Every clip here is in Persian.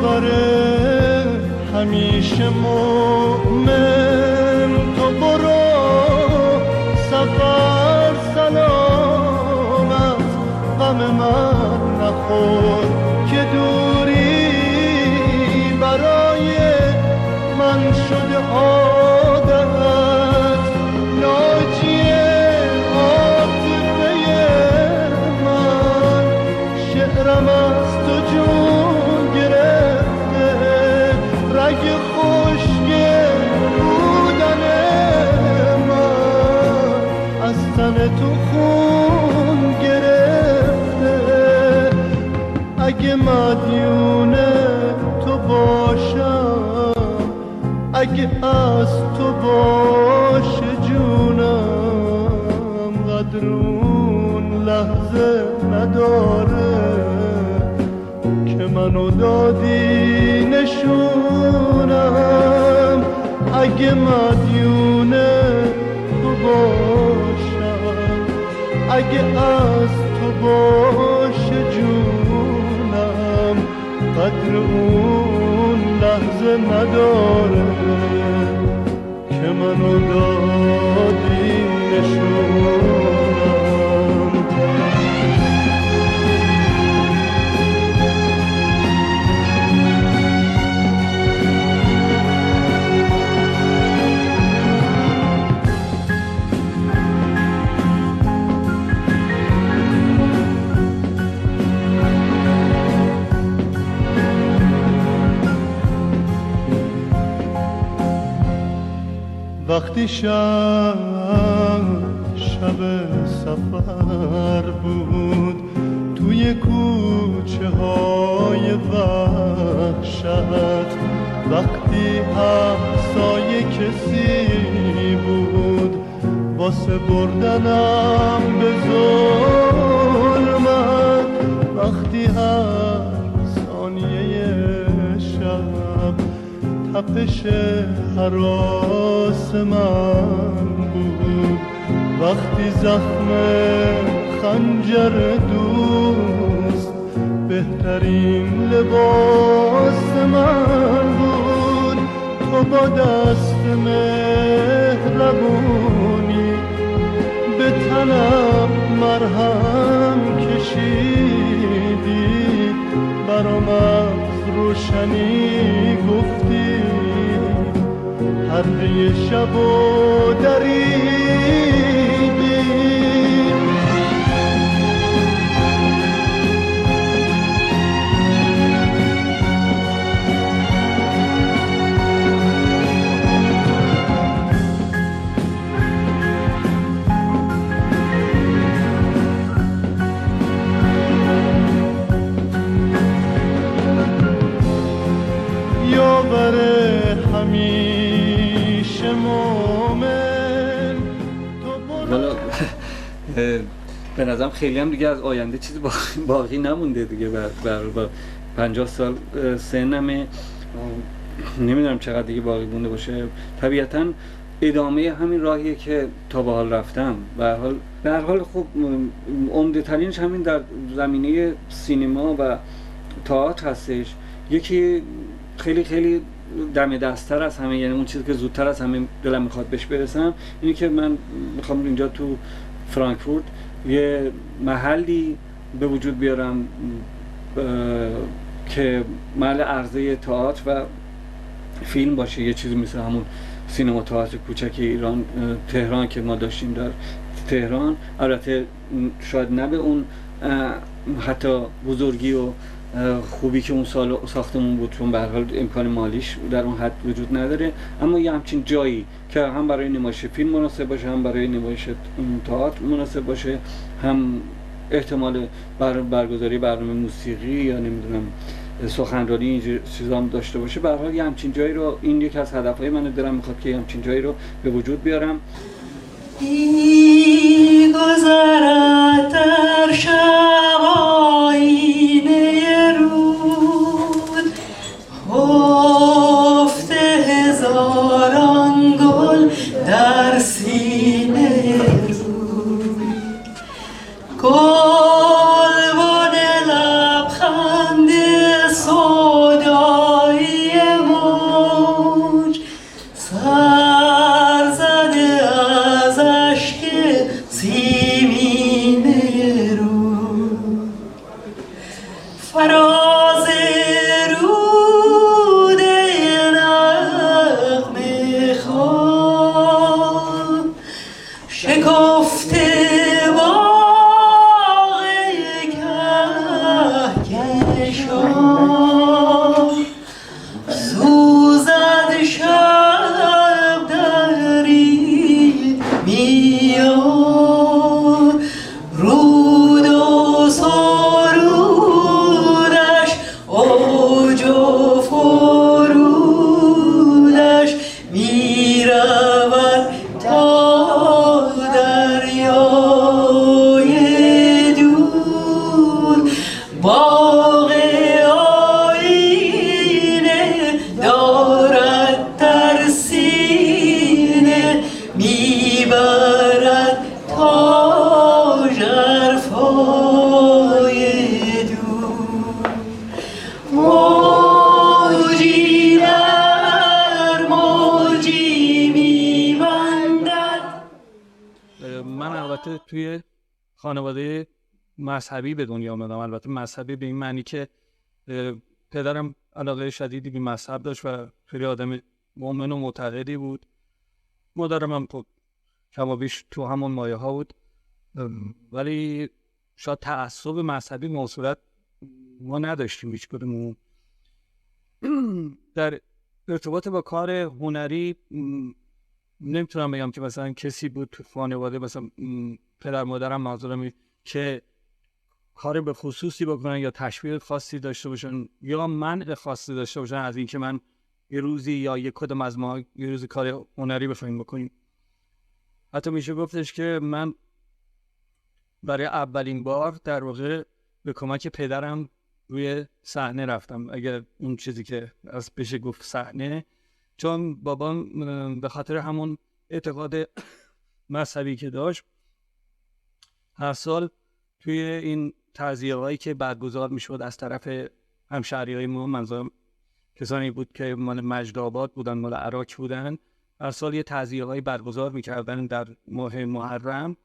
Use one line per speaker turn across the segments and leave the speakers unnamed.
یاوره همیشه مومن تو برو سفر سلامت غم من نخور که دوری برای من شده عادت ناجی عاطفه من شعرم از تو جون گرفته رگ خشک بودن من از تن تو خون گرفته اگه مدیون تو باشم اگه از تو باشه جونم قدر اون لحظه نداره که منو دادی نشونم اگه مدیون تو باشم اگه از تو باشه جونم قدر اون لحظه نداره که منو دادی نشونم وقتی شب سفر بود توی کوچه های وحشت وقتی همسایه کسی بود واسه بردنم به ظلمت وقتی هر ثانیه شب تپش هراس من بود وقتی زخم خنجر دوست بهترین لباس من بود تو با دست مهربونی به تنم مرهم کشیدی برام از روشنی گفتی هر شب و دریدی یاوره همیشه مومن
والا به نظرم خیلی هم دیگه از آینده چیزی باقی نمونده دیگه با 50 سال سنمه نمیدونم چقدر دیگه باقی مونده باشه طبیعتاً ادامه همین راهیه که تا به حال رفتم به هر حال خب عمده ترینش همین در زمینه سینما و تئاتر هستش یکی خیلی خیلی دم دست‌تر از همه یعنی اون چیزی که زودتر از همه دلم میخواد بهش برسم اینه که من میخوام اینجا تو فرانکفورت یه محلی به وجود بیارم که محل عرضه تئاتر و فیلم باشه یه چیزی مثل همون سینما تئاتر کوچک ایران تهران که ما داشتیم در تهران البته شاید نه به اون حتی بزرگی و خوبی که اون سال ساختمون بود چون به هر حال امکان مالیش در اون حد وجود نداره اما یه همچین جایی که هم برای نمایش فیلم مناسب باشه هم برای نمایش تئاتر مناسب باشه هم احتمال برگزاری برنامه موسیقی یا نمیدونم سخنرانی اینجور چیزا هم داشته باشه به هر حال یه همچین جایی رو این یکی از هدفهای منه دلم میخواد که یه همچین جایی رو به وجود بیارم
این گذرد در شب آینه رود هفته هزاران گل در سینه رود گلبن لبخند سودا فراز رود نغمه خواه شکفته باغ کهکشان سوزد شب در این میان رود و سرودش اوج و فرودش میرود تا دریای دور باغ آینه دارد در سینه میبرد تا ژرفای دور موجی در موجی میبندد.
من البته توی خانواده مذهبی به دنیا آمدم. البته مذهبی به این معنی که پدرم علاقه شدیدی به مذهب داشت و خیلی آدم مؤمن و معتقدی بود. مادرم هم کم و بیش تو همون مایه ها بود، ولی شاید تعصب مذهبی موصولت ما نداشتیم هیچ کدومون. در ارتباط با کار هنری نمیتونم بگم که مثلا کسی بود تو خانواده، مثلا پدر مادرم منظورم، که کار به خصوصی بکنن یا تشویق خاصی داشته باشن یا منع خاصی داشته باشن از اینکه من یه روزی یا یک کدوم از ما یه روزی کار هنری بخوایم بکنیم. حتی میشه گفتش که من برای اولین بار در واقع به کمک پدرم روی صحنه رفتم، اگر اون چیزی که از بشه گفت صحنه، چون بابام به خاطر همون اعتقاد مذهبی که داشت هر سال توی این تعزیه‌هایی که برگزار میشد از طرف همشهریای ما، منظورم کسانی بود که مال مجدآباد بودن، مال عراق بودن، هر سال یه تعزیه‌هایی برگزار میکردن در ماه محرم.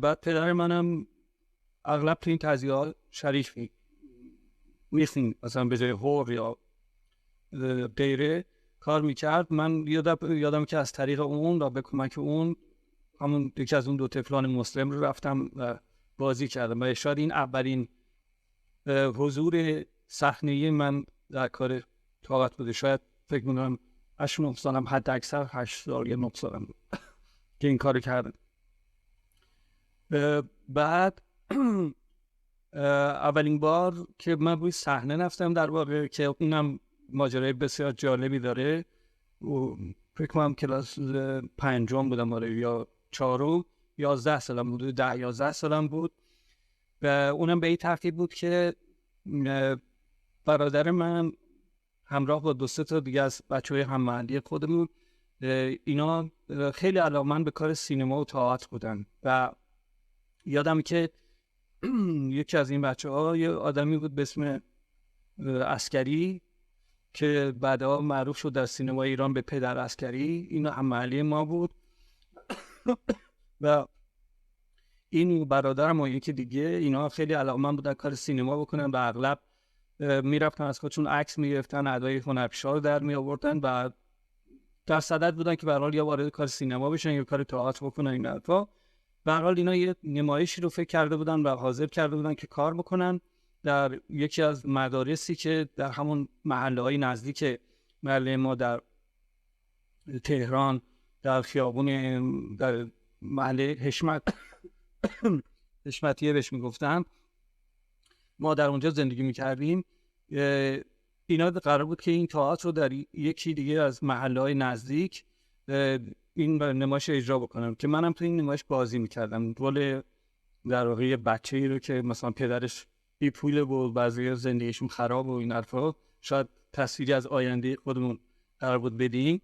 بعد پدر منم اغلب تو این تعزیه‌ها شریک می‌شد، مثلا به جای حور یا غیره کار میکرد. من یادم که از طریق اون و به کمک اون همون یکی از اون دو طفلان مسلم رو رفتم و بازی کردم و شاید این اولین حضور صحنه‌ای من در کار طاقت بوده. شاید فکر می‌کنم 8 سالم، حد اکثر 8 سال یا 9 سالم بود که این کارو کردم. بعد اولین بار که من روی صحنه رفتم در واقع، که اونم ماجرای بسیار جالبی داره، و فکر کنم کلاس 5 بودم یا 4، 11 سالم بود، 10-11 سالم بود. و اونم به این ترتیب بود که برادر من همراه با 2-3 تا دیگه از بچه‌های هم محلی خودمون، اینا خیلی علاقه‌مند به کار سینما و تئاتر بودن. و یادم که یکی از این بچه‌ها یه آدمی بود به اسم عسکری که بعدها معروف شد در سینما ایران به پدر عسکری. اینا هم محلی ما بود و این برادرم و یکی دیگه اینا خیلی علاقه‌مند بودن کار سینما بکنن و اغلب میرفتن از خودشون عکس میگرفتن، ادای هنرپیشه رو در می آوردن و در صدد بودن که به هر حال یا وارد کار سینما بشن یا کار تئاتر بکنن. این حرفا به هر حال اینا یه نمایشی رو فکر کرده بودن و حاضر کرده بودن که کار بکنن در یکی از مدارسی که در همون محله‌های نزدیک محله ما در تهران، در خیابون، در محله حشمتیه بهش میگفتن، ما در اونجا زندگی میکردیم. اینا قرار بود که این تئاتر رو در یکی دیگه از محله‌های نزدیک این نمایش اجرا بکنم که منم تو این نمایش بازی میکردم، رول در واقع بچه‌ای رو که مثلا پدرش بی پوله بود، بعضی زندگیشون خراب و این حرفا، شاید تصویری از آینده خودمون قرار بود بدیم.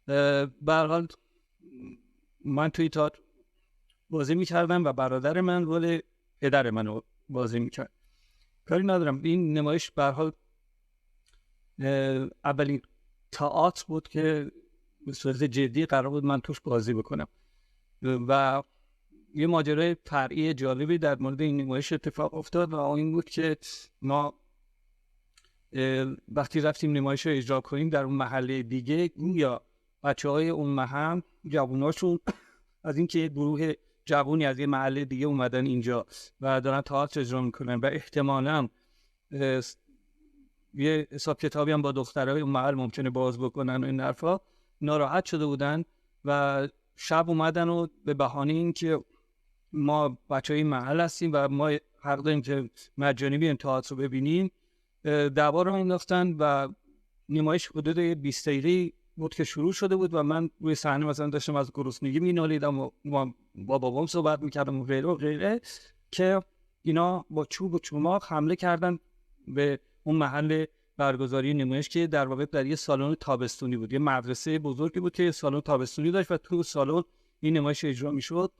به هر حال من توی تئاتر بازی میکردم و برادر من رول پدر منو بازی میکرد. کاری ندارم، این نمایش به هر حال اولین تئاتر بود که به صورت جدی قرار بود من توش بازی بکنم و یه ماجرای فرعی جالبی در مورد این نمایش اتفاق افتاد و این بود که ما وقتی رفتیم نمایش رو اجرا کنیم در اون محله دیگه، گویا بچه‌های اون محل جووناشون از اینکه یه گروه جوونی از یه محله دیگه اومدن اینجا و دارن تئاتر اجرا میکنن و احتمالاً یه حساب کتابی هم با دخترای اون محل ممکنه باز بکنن و این حرفا، ناراحت شده بودن و شب اومدن و به بهانه اینکه ما بچهای محل هستیم و ما حق داریم که مجانی بیایم تئاتر رو ببینیم، دعوا رو انداختن و نمایش حدود 20 دقیقه بود که شروع شده بود و من روی صحنه مثلا داشتم از گرسنگی مینالیدم و با بابام صحبت میکردم و غیره که اینا با چوب و چماق حمله کردن به اون محل برگزاری نمایش که در واقع در یه سالن تابستونی بود. یه مدرسه بزرگی بود که یه سالن تابستونی داشت و تو سالن این نمایش اجرا میشد.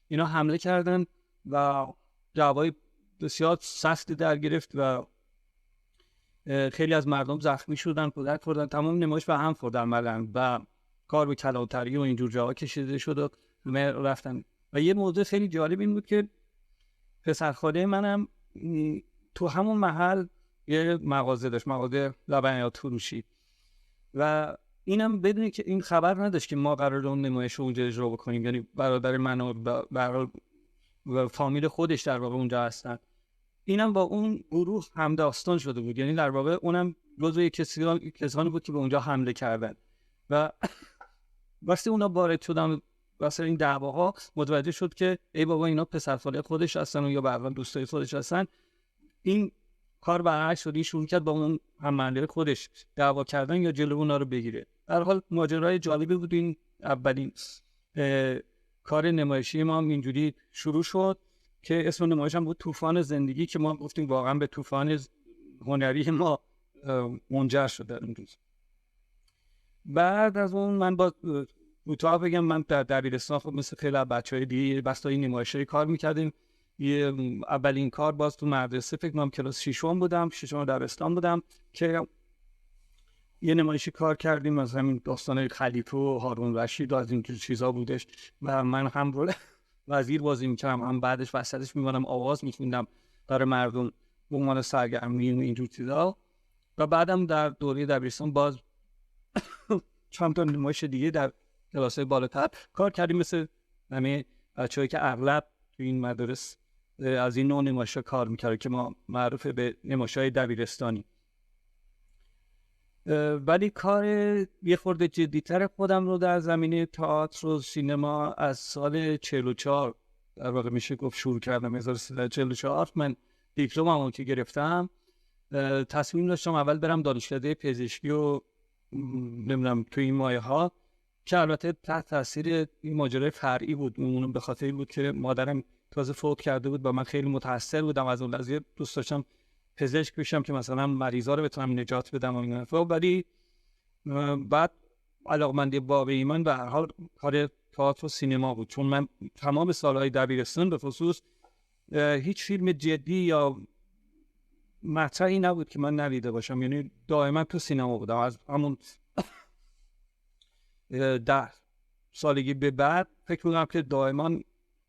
اینا حمله کردن و دعوای بسیار سختی در گرفت و خیلی از مردم زخمی شدن، کودک خوردن، تمام نمایش به هم خورد عملاً و کار به کلانتری و اینجور جاها کشیده شد و رفتن. و یه موضوع خیلی جالب این بود که پسرخاله منم تو همون محل یه مغازه داشت، مغازه لبنیات فروشی، و اینم بدونی که این خبر نداشت که ما قرار اون نمایش رو اونجا اجرا بکنیم، یعنی برادر من و فامیل خودش در واقع اونجا هستن. اینم با اون گروه همداستان شده بود، یعنی در واقع اونم جزو کسانی بود که به اونجا حمله کردن و وقتی اونا وارد شدن واسه این دعواها متوجه شد که ای بابا اینا پسرخاله خودش هستن و یا بعضا دوستای خودش هستن. این کار برعکس شد، شروع کرد با اون هم محله خودش دعوا کردن یا جلو اونا رو بگیره. در حال ماجرای جالبی بود. این اولین کار نمایشی ما اینجوری شروع شد که اسم نمایش هم بود طوفان زندگی، که ما گفتیم واقعا به طوفان هنری ما منجر شد در اون روز. بعد از اون من با کوتاه بگم، من در دبیرستان خب مثل خیلی بچهای دیگه بستای نمایشی کار میکردیم. اولین کار باز تو مدرسه، فکر کنم کلاس ششم بودم، ششم دبستان بودم که یه نمایشی کار کردیم از همین داستان خلیفه و هارون رشید و از این چیزا بودش و من هم رول وزیر بازی میکردم، هم بعدش وسطش میمونم آواز میخوندم برای مردم به عنوان سرگرمی و اینجور چیزا. و بعدم در دوره دبیرستان باز چند تا نمایش دیگه در کلاس‌های بالاتر کار کردیم، مثل همه بچه‌هایی که اغلب تو این مدارس از این نوع نمایش‌ها کار می‌کردن که ما معروف به نمایش‌های دبیرستانی. ولی کار یه خورده جدی‌تر خودم رو در زمینه تئاتر و سینما از سال 44 در واقع میشه گفت شروع کردم. 1344 من دیپلممو که گرفتم تصمیم داشتم اول برم دانشکده پزشکی و نمیدونم تو این مایه‌ها، که البته تحت تاثیر این ماجرای فرعی بود. اون به خاطر بود که مادرم تازه فوت کرده بود و من خیلی متأثر بودم از اون قضیه، دوست داشتم پزشک بشم که مثلا مریضا رو بتونم نجات بدم و این حرفا. ولی بعد علاقمندی باب ایمان به هر حال کار تئاتر و سینما بود، چون من تمام سالهای دبیرستان به خصوص هیچ فیلم جدی یا مطرحی نبود که من ندیده باشم، یعنی دائما تو سینما بودم. از همون 10 سالگی به بعد فکر می‌کنم که دائما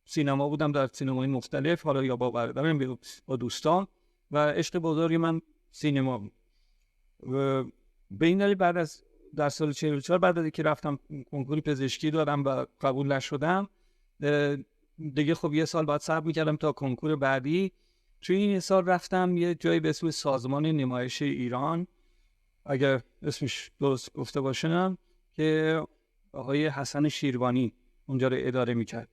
سینما بودم، در سینمای مختلف، حالا یا با برادرم یا با دوستان، و عشق بزرگی من سینما بود. و به این دلیل بعد از در سال 44 بعد از اینکه رفتم کنکور پزشکی دادم و قبول نشدم دیگه، خب یه سال بعد صبر می‌کردم تا کنکور بعدی. توی این سال رفتم یه جایی به اسم سازمان نمایش ایران، اگر اسمش درست گفته باشم، که آقای حسن شیروانی اونجا رو اداره میکرد.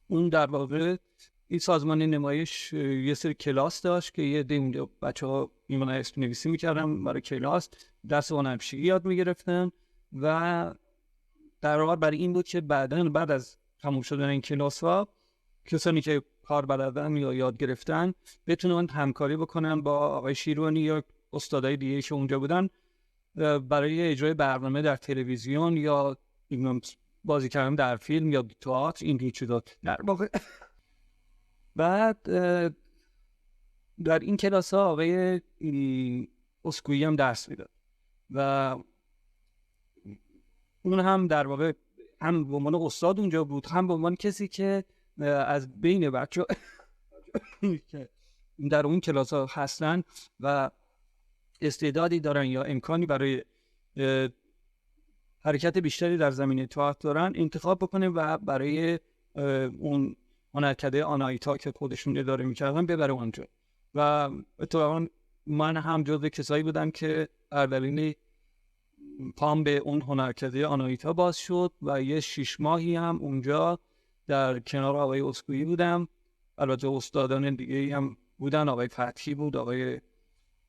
اون در واقع این سازمان نمایش یه سری کلاس داشت که یه اونجا بچه‌ها میمونن اسم نویسی میکردن برای کلاس، درس هنرپیشگی یاد میگرفتن و در واقع برای این بود که بعد از تموم شدن این کلاس ها کسانی که کار بلدن یا یاد گرفتن بتونن همکاری بکنن با آقای شیروانی یا استادای دیگه که اونجا بودن برای اجرای برنامه در تلویزیون یا بازی کردن در فیلم یا تئاتر، این چیزا در واقع. بعد در این کلاس ها آقای اسکویی هم درس میداد و اون هم در واقع هم به عنوان استاد اونجا بود، هم به عنوان کسی که از بین بچه‌ها که در اون کلاس ها هستن و استعدادی دارن یا امکانی برای حرکت بیشتری در زمینه تئاتر دارن انتخاب بکنه و برای اون هنرکده آنایتا که خودشون اداره میکردن ببره اونجا. و اتفاقا من هم جزو کسایی بودم که اولین پام به اون هنرکده آنایتا باز شد و یه 6 ماهی هم اونجا در کنار آقای اسکویی بودم. البته استادان دیگه هم بودن، آقای فتحی بود، آقای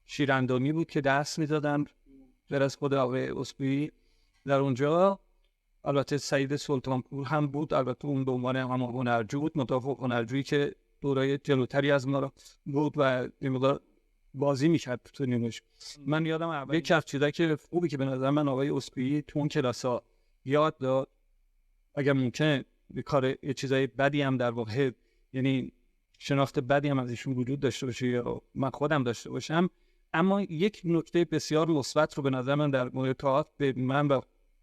شیراندامی بود که درس میدادن غیر از خود آقای اسکویی در اونجا. البته سعید سلطانپور هم بود، البته اون به عنوان هم هنرجو بود، متفق هنرجویی که دورای جلوتری از ما بود و به مقدار بازی میکرد تو نیمش. من یادم اول یک چیزایی که خوبی که به نظر من آقای اسکویی تو اون کلاسا یاد داد، اگر ممکنه کار یه چیزای بدی هم در واقع یعنی شناخت بدی هم ازشون وجود داشته باشه یا من خودم داشته باشم، اما یک نکته بسیار مثبت رو به نظر من در مورد تئاتر به من و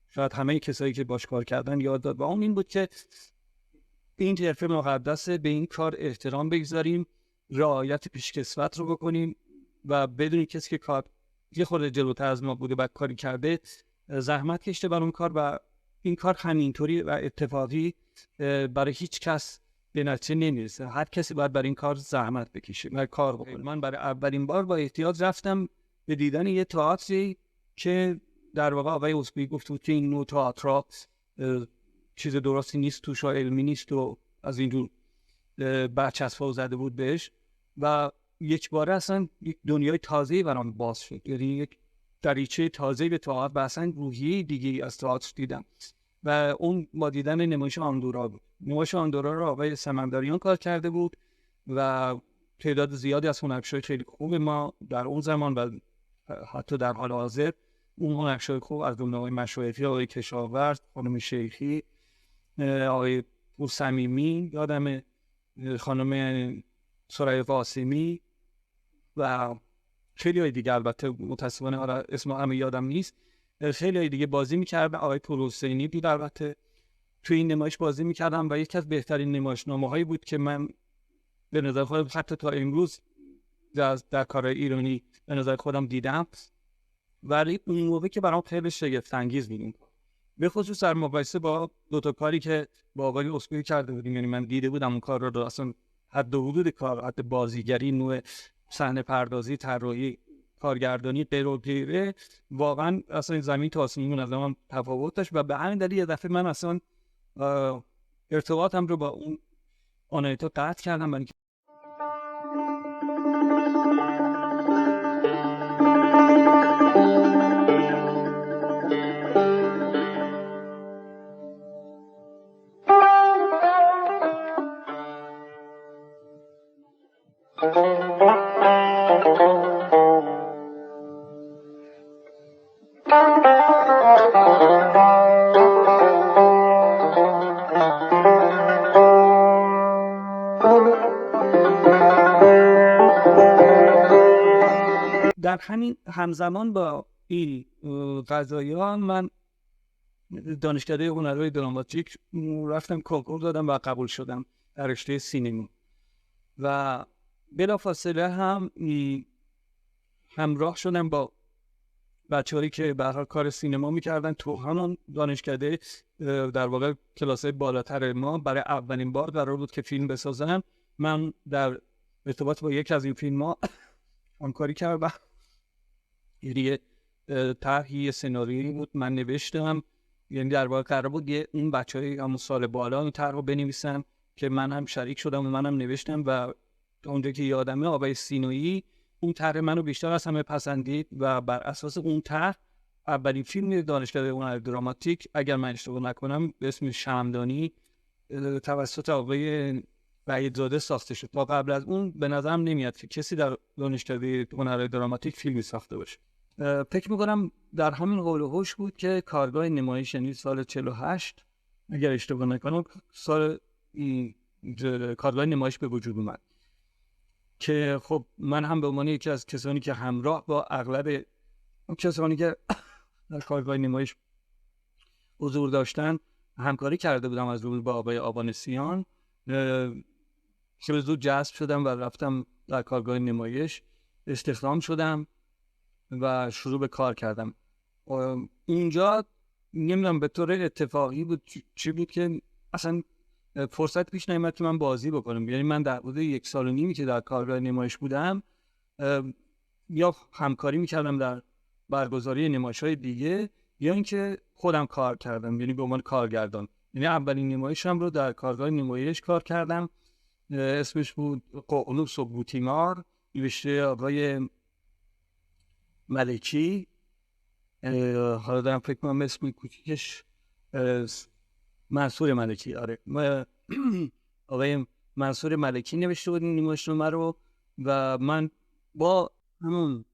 شاید همه کسایی که باش کار کردن یاد داد و اون این بود که این حرفه مقدسه، به این کار احترام بگذاریم، رعایت پیشکسوت رو بکنیم و بدونی کسی که کار یه خورده جلوتر از ما بوده و کاری کرده زحمت کشته بر اون کار و این کار همینطوری و اتفاقی برای هیچ کس به نتیجه نمیرسه. هر کسی باید برای این کار زحمت بکشه و کار بکنه. من برای اولین بار با احتیاط رفتم به دیدن یه تئاتری که در واقع آقای اسکویی گفت بود که این نوع تئاتر چیز درستی نیست توش و علمی نیست و از اینجور برچسب‌ها زده بود بهش و یک باره اصلا یک دنیای تازه‌ای برام باز شد. یعنی یک دریچه تازه‌ای به تئاتر و اصلا روحیه دیگه از تئاتر دیدم و اون با دیدن نمایش آندورا بود. نمایش آندورا رو آقای سمندریان کار کرده بود و تعداد زیادی از هنرپیشه‌های خیلی خوب ما در اون زمان و حتی در حال حاضر اون هنرپیشه‌های خوب از جمله آقای مشایخی، آقای کشاورز، خانم شیخی، آقای صمیمی، یادم خانم سرای قاسمی و خیلی های دیگه، البته متاسفانه اسم همه یادم نیست، خیلی های دیگه بازی میکردن. آقای پولحسینی بود البته توی این نمایش بازی میکردم و یکی از بهترین نمایشنامه هایی بود که من به نظر خودم حتی تا امروز در کارهای ایرانی به نظر خودم دیدم. ولی اون موقع که برام خیلی شگفت انگیز بود، به خصوص در مقایسه با دو تا کاری که با آقای اسکویی کرده بودیم. یعنی من دیده بودم اون کار رو اصلا حد و حدود کار، حد بازیگری، نوع صحنه پردازی، طراحی، کارگردانی، غیر و غیره، واقعا اصلا زمین تا آسمون از هم تفاوت داشت و به همین دلیل یه دفعه من اصلا ارتباطم رو با اون آنایتا قطع کردم. در همین همزمان با این قضایا من دانشکده هنرهای دراماتیک رفتم کنکور دادم و قبول شدم در رشته سینما و بلافاصله هم همراه شدم با بچه‌هایی که به هر حال کار سینما می‌کردن تو همون دانشکده. در واقع کلاس‌های بالاتر ما برای اولین بار قرار بود که فیلم بسازن. من در ارتباط با یک از این فیلم‌ها همکاری کردم. یه طرحی سناریویی بود من نوشتم، یعنی در واقع قرار بود اون بچه‌های همون سال بالا این طرح رو بنویسن که من هم شریک شدم و منم نوشتم و اونجا که یادمه آقای سینویی اون طرح منو بیشتر از همه پسندید و بر اساس اون طرح اولین فیلم دانشکده هنر دراماتیک، اگر من اشتباه نکنم، به اسم شمعدانی توسط آقای وحیدزاده ساخته شد. تا قبل از اون به نظرم نمیاد که کسی در دانشکده هنر دراماتیک فیلمی ساخته باشه. فکر میکنم در همین قول و هوش بود که کارگاه نمایش، یعنی سال 48 اگر اشتباه نکنم، سال کارگاه نمایش به وجود اومد که خب من هم به عنوان یکی از کسانی که همراه با اغلب کسانی که در کارگاه نمایش حضور داشتن همکاری کرده بودم از روز با آقای آبانسیان، خیلی زود جذب شدم و رفتم در کارگاه نمایش، استخدام شدم و شروع به کار کردم. اینجا نمیدونم به طور اتفاقی بود چی بود که اصلا فرصت پیش نیامد که من بازی بکنم. یعنی من در حدود 1.5 سال که در کارگاه نمایش بودم یا همکاری میکردم در برگزاری نمایش‌های دیگه یا اینکه خودم کار کردم، یعنی به عنوان کارگردان. یعنی اولین نمایشم رو در کارگاه نمایش کار کردم، اسمش بود ققنوس و بوتیمار، نوشته آقای ملکی. حالا دارم فکر کنم اسم کوچیکش منصور ملکی، آره آقای منصور ملکی نوشته بود این نمایشنامه رو و من با همون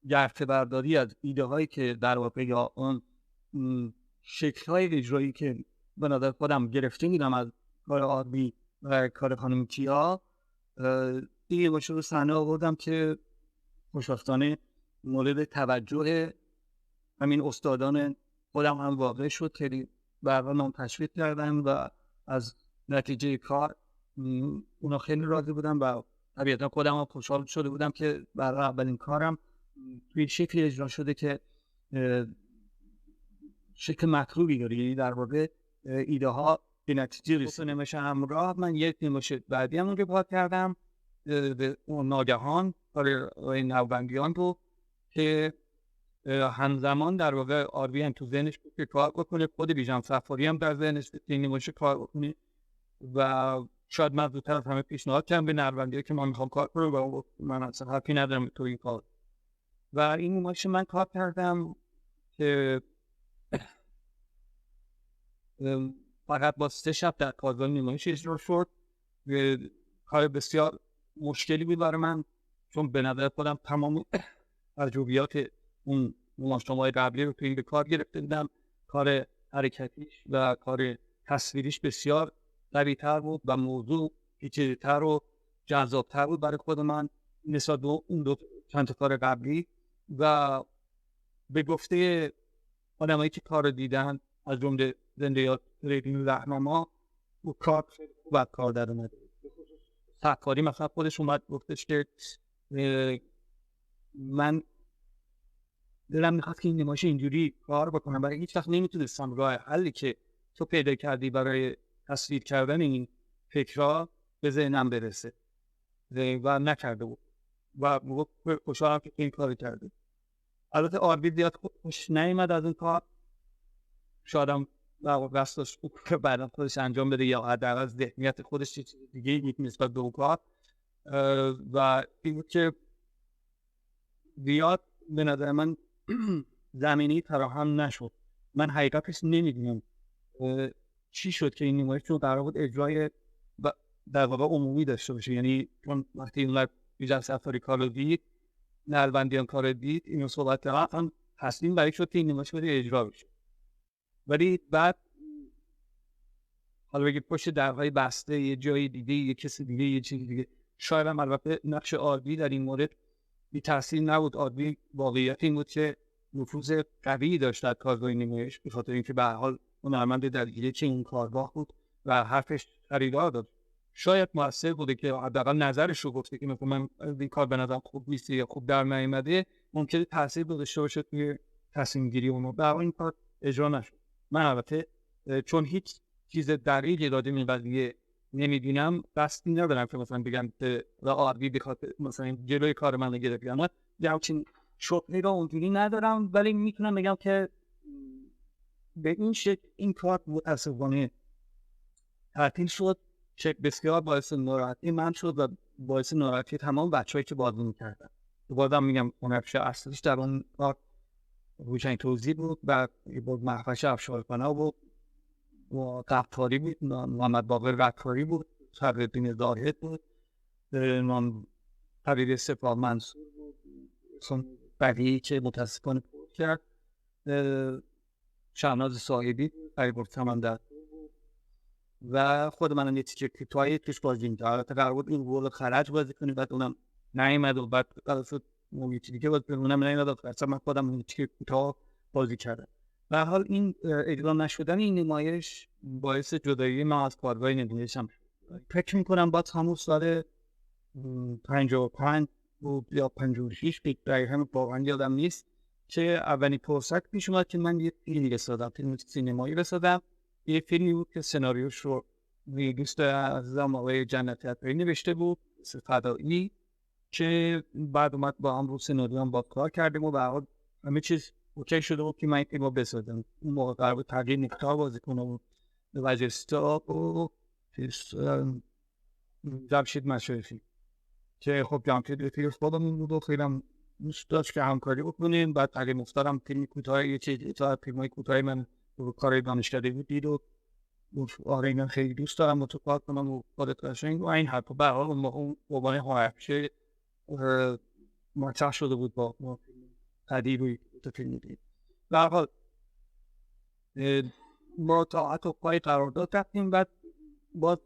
گرفته برداری از ایده هایی که در واقع یا اون شکل های اجرایی که به نظر خودم گرفته میدم از کار آربی و کار خانم کیا، این نمایش رو صحنه آوردم که خوشبختانه مورد توجه همین استادان خودم هم واقع شد. خیلی برنامه تشویق کردم و از نتیجه کار اونا خیلی راضی بودم و طبیعتا خودم هم خوشحال شده بودم که برای اولین کارم توی شکلی اجرا شده که شکل مطلوبی داره. یعنی در واقع ایده ها به نتیجه رسید. نمایش همراه من یک نمایش بعدی هم رو کار کردم به ناگهان کار این نوبندیان رو که همزمان در واقع آربی هم تو ذهنش بود که کار بکنه، خود بیژن صفاری هم در ذهنش بود که این نمایش کار بکنه و شاید من زودتر از همه پیشنهاد کردم به نروندی که من میخوام کار کنم و من اصلا حرفی ندارم تو این کار. و این نمایش من کار کردم که فقط با 3 شب در کارگاه نمایش اجرا شد. کار بسیار مشکلی بود برای من چون به نظر خودم تمام تجربیات اون نمایشنامه‌های قبلی رو توی به کار گرفته بودم. کار حرکتیش و کار تصویریش بسیار قوی‌تر بود و موضوع پیچیده‌تر و جذاب‌تر بود برای خود من نسبت به اون چند تا کار قبلی. و به گفته آدمایی که کار رو دیدن از جمله زنده یاد ریدین رهنما و کار خوب از کار در اومده. صفاری مثلا خودش اومد گفتش که من دلم میخواد که این نمایش اینجوری کار بکنم برای هیچ وقت نمیتونستم راه حلی که تو پیدا کردی برای تصویر کردن این فکرها به ذهنم برسه و نکرده بود و خوشحالم که این کار کرده. البته آربی زیاد خوش نیامد از این کار، شایدم قصد داشت که بعدا خودش انجام بده یا حداقل از ذهنیت خودش یه چیز دیگه یک نسبت به اون کار و این بود که زیاد به نظر من زمینی فراهم نشد. من حقیقتش نمیدونم چی شد که این نمایش رو قرار بود اجرای در واقع عمومی داشته باشه. یعنی چون وقتی این بیژن صفاری کار رو دید، نلبندیان کار رو دید، اینو صحبت کردن، تصمیم برای شد که این نمایش باید اجرا بشه. ولی بعد حالا بگید پشت درهای بسته یه جای دیگه، یه کسی دیگه، یه چیزی دیگه، شاید هم البته نقش آربی در این مورد بی تاثیر نبود. آربی واقعیت این بود که نفوذ قوی داشت در کارگاه نمایش به خاطر اینکه به هر حال هنرمند درگیری که این کارگاه بود و حرفش خریدار داد. شاید موثر بوده که حداقل نظرش رو گفته که مثلا من این کار به نظرم خوب نیست یا خوب در نیامده، ممکنه تاثیر داشته باشه توی تصمیم گیری اون. برای این کار اجرا نشد. من البته چون هیچ چیز دقیقی راجع به این قضیه نمیدونم، قصدی ندارم که مثلا بگم که آربی بخواد مثلا جلوی کار من گرفت. اما همچین شغلی رو اونجوری ندارم، ولی میتونم بگم که به این شکل این کار متاسفانه تعطیل شد. شکل بسیار باعث ناراحتی من شد و باعث ناراحتی تمام بچه‌هایی که بازی می‌کردن. بازم میگم هنرپیشه اصلیش در اون کار روشن توزیع بود و بود محفش افشارخانه بود و قفاری بود، محمد باقر قفاری بود، صدرالدین زاهد بود، حبیب سپاه منصور بود، بقیه‌ای که متاسفانه فوت کرد، شهناز صاحبی بود، فریبرز سمندر بود و خود منم یه تیکه کلیپ‌های توش بازی می‌کردم. قرار بود این رول خرج بازی کنیم، بعد اونم نیامد و بعد قرار شد یه چیزی که باید اونم نیامد، اصلا من خودم یه تیکه کوتاه بازی کردم. به هر حال این اجرا نشدن این نمایش باعث جدایی من از کارگاه نمایشم شد. فکر میکنم باید همون سال 55 یا 56 دقیقا واقعا یادم نیست که اولین فرصت پیش اومد که من یه فیلمی رسادم، فیلم سینمایی رسادم. یه فیلمی بود که سناریوش رو دوست عزیزم آقای جنتی عطایی نوشته بود، فدایی، که بعد اومد با هم رو سناریو هم با کار کردیم و به هر حال همه چیز اوکی شده بود که من این فیلم رو بسازم. اون موقع قرار بود تغییر نکتار بازی کنم و وجستا و جمشید مشرفی که خب جمشید رفیق خودمون بود و خیلی هم دوست داشت که همکاری بکنیم. بعد تغییر نکتارم فیلم کوتاه، یه چیز تا فیلمای کوتاه من رو کار دانشکده بود دید و آره من خیلی دوست دارم با تو کار کنم و خودت قشنگ و این حرفا. به هر حال اون عنوان هنرپیشه مطرح شده بود با تدییر روی فیلم دید. به هر حال ما تا حتی پای قرارداد رفتیم. بعد با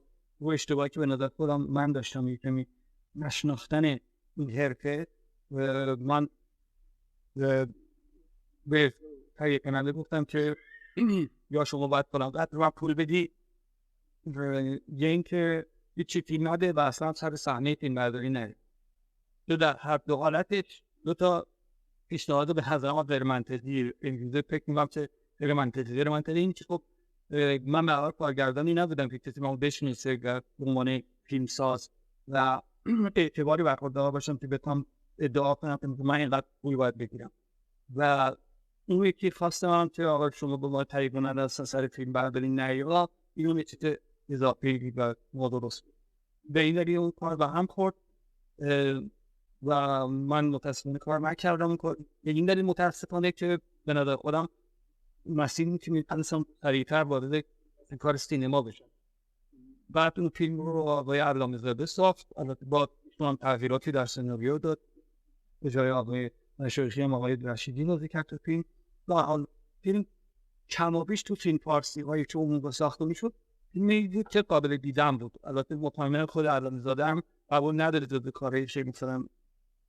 اشتباهی که به نظر خودم من داشتم یه کمی نشناختن این حرفه، من به تهیه کننده گفتم که یا شما باید کنم قدر من پول بدی یا اینکه هیچی فیلم نده و اصلا سر صحنه فیلم برداری نره. در هر دو حالتش دو تا پیشنهاد به نظرم غیر منطقی فکر می‌کنم که غیر منطقی این که خب من به هر کارگردانی نبودم که کسی ما بشناسه به عنوان فیلمساز و اعتباری برخوردار باشم که بتونم ادعا کنم که من اینقدر پول باید بگیرم. و اون یکی خواستم هم که آقا شما به ما تایید کنید از سر فیلم برداری نیا، اینو یه چیز اضافی و درست بود. به این دلیل اون کار به هم خورد و من متاسفانه کار نکردم. به این دلیل متاسفانه که به نظر خودم مسیری که میتونستم سریعتر وارد کار سینما بشم. بعد اون فیلم رو آقای علامه زاده ساخت، البته با تغییراتی در سناریو داد، به جای آقای مشایخی هم آقای رشیدی بازی کرد تو فیلم. به هر حال فیلم کم و بیش تو فیلم فارسی هایی که اون موقع ساخته میشد فیلمی بود که قابل دیدن بود. البته مطمئنا خود علامه زاده هم قبول نداره جزو کارهای چه مثلا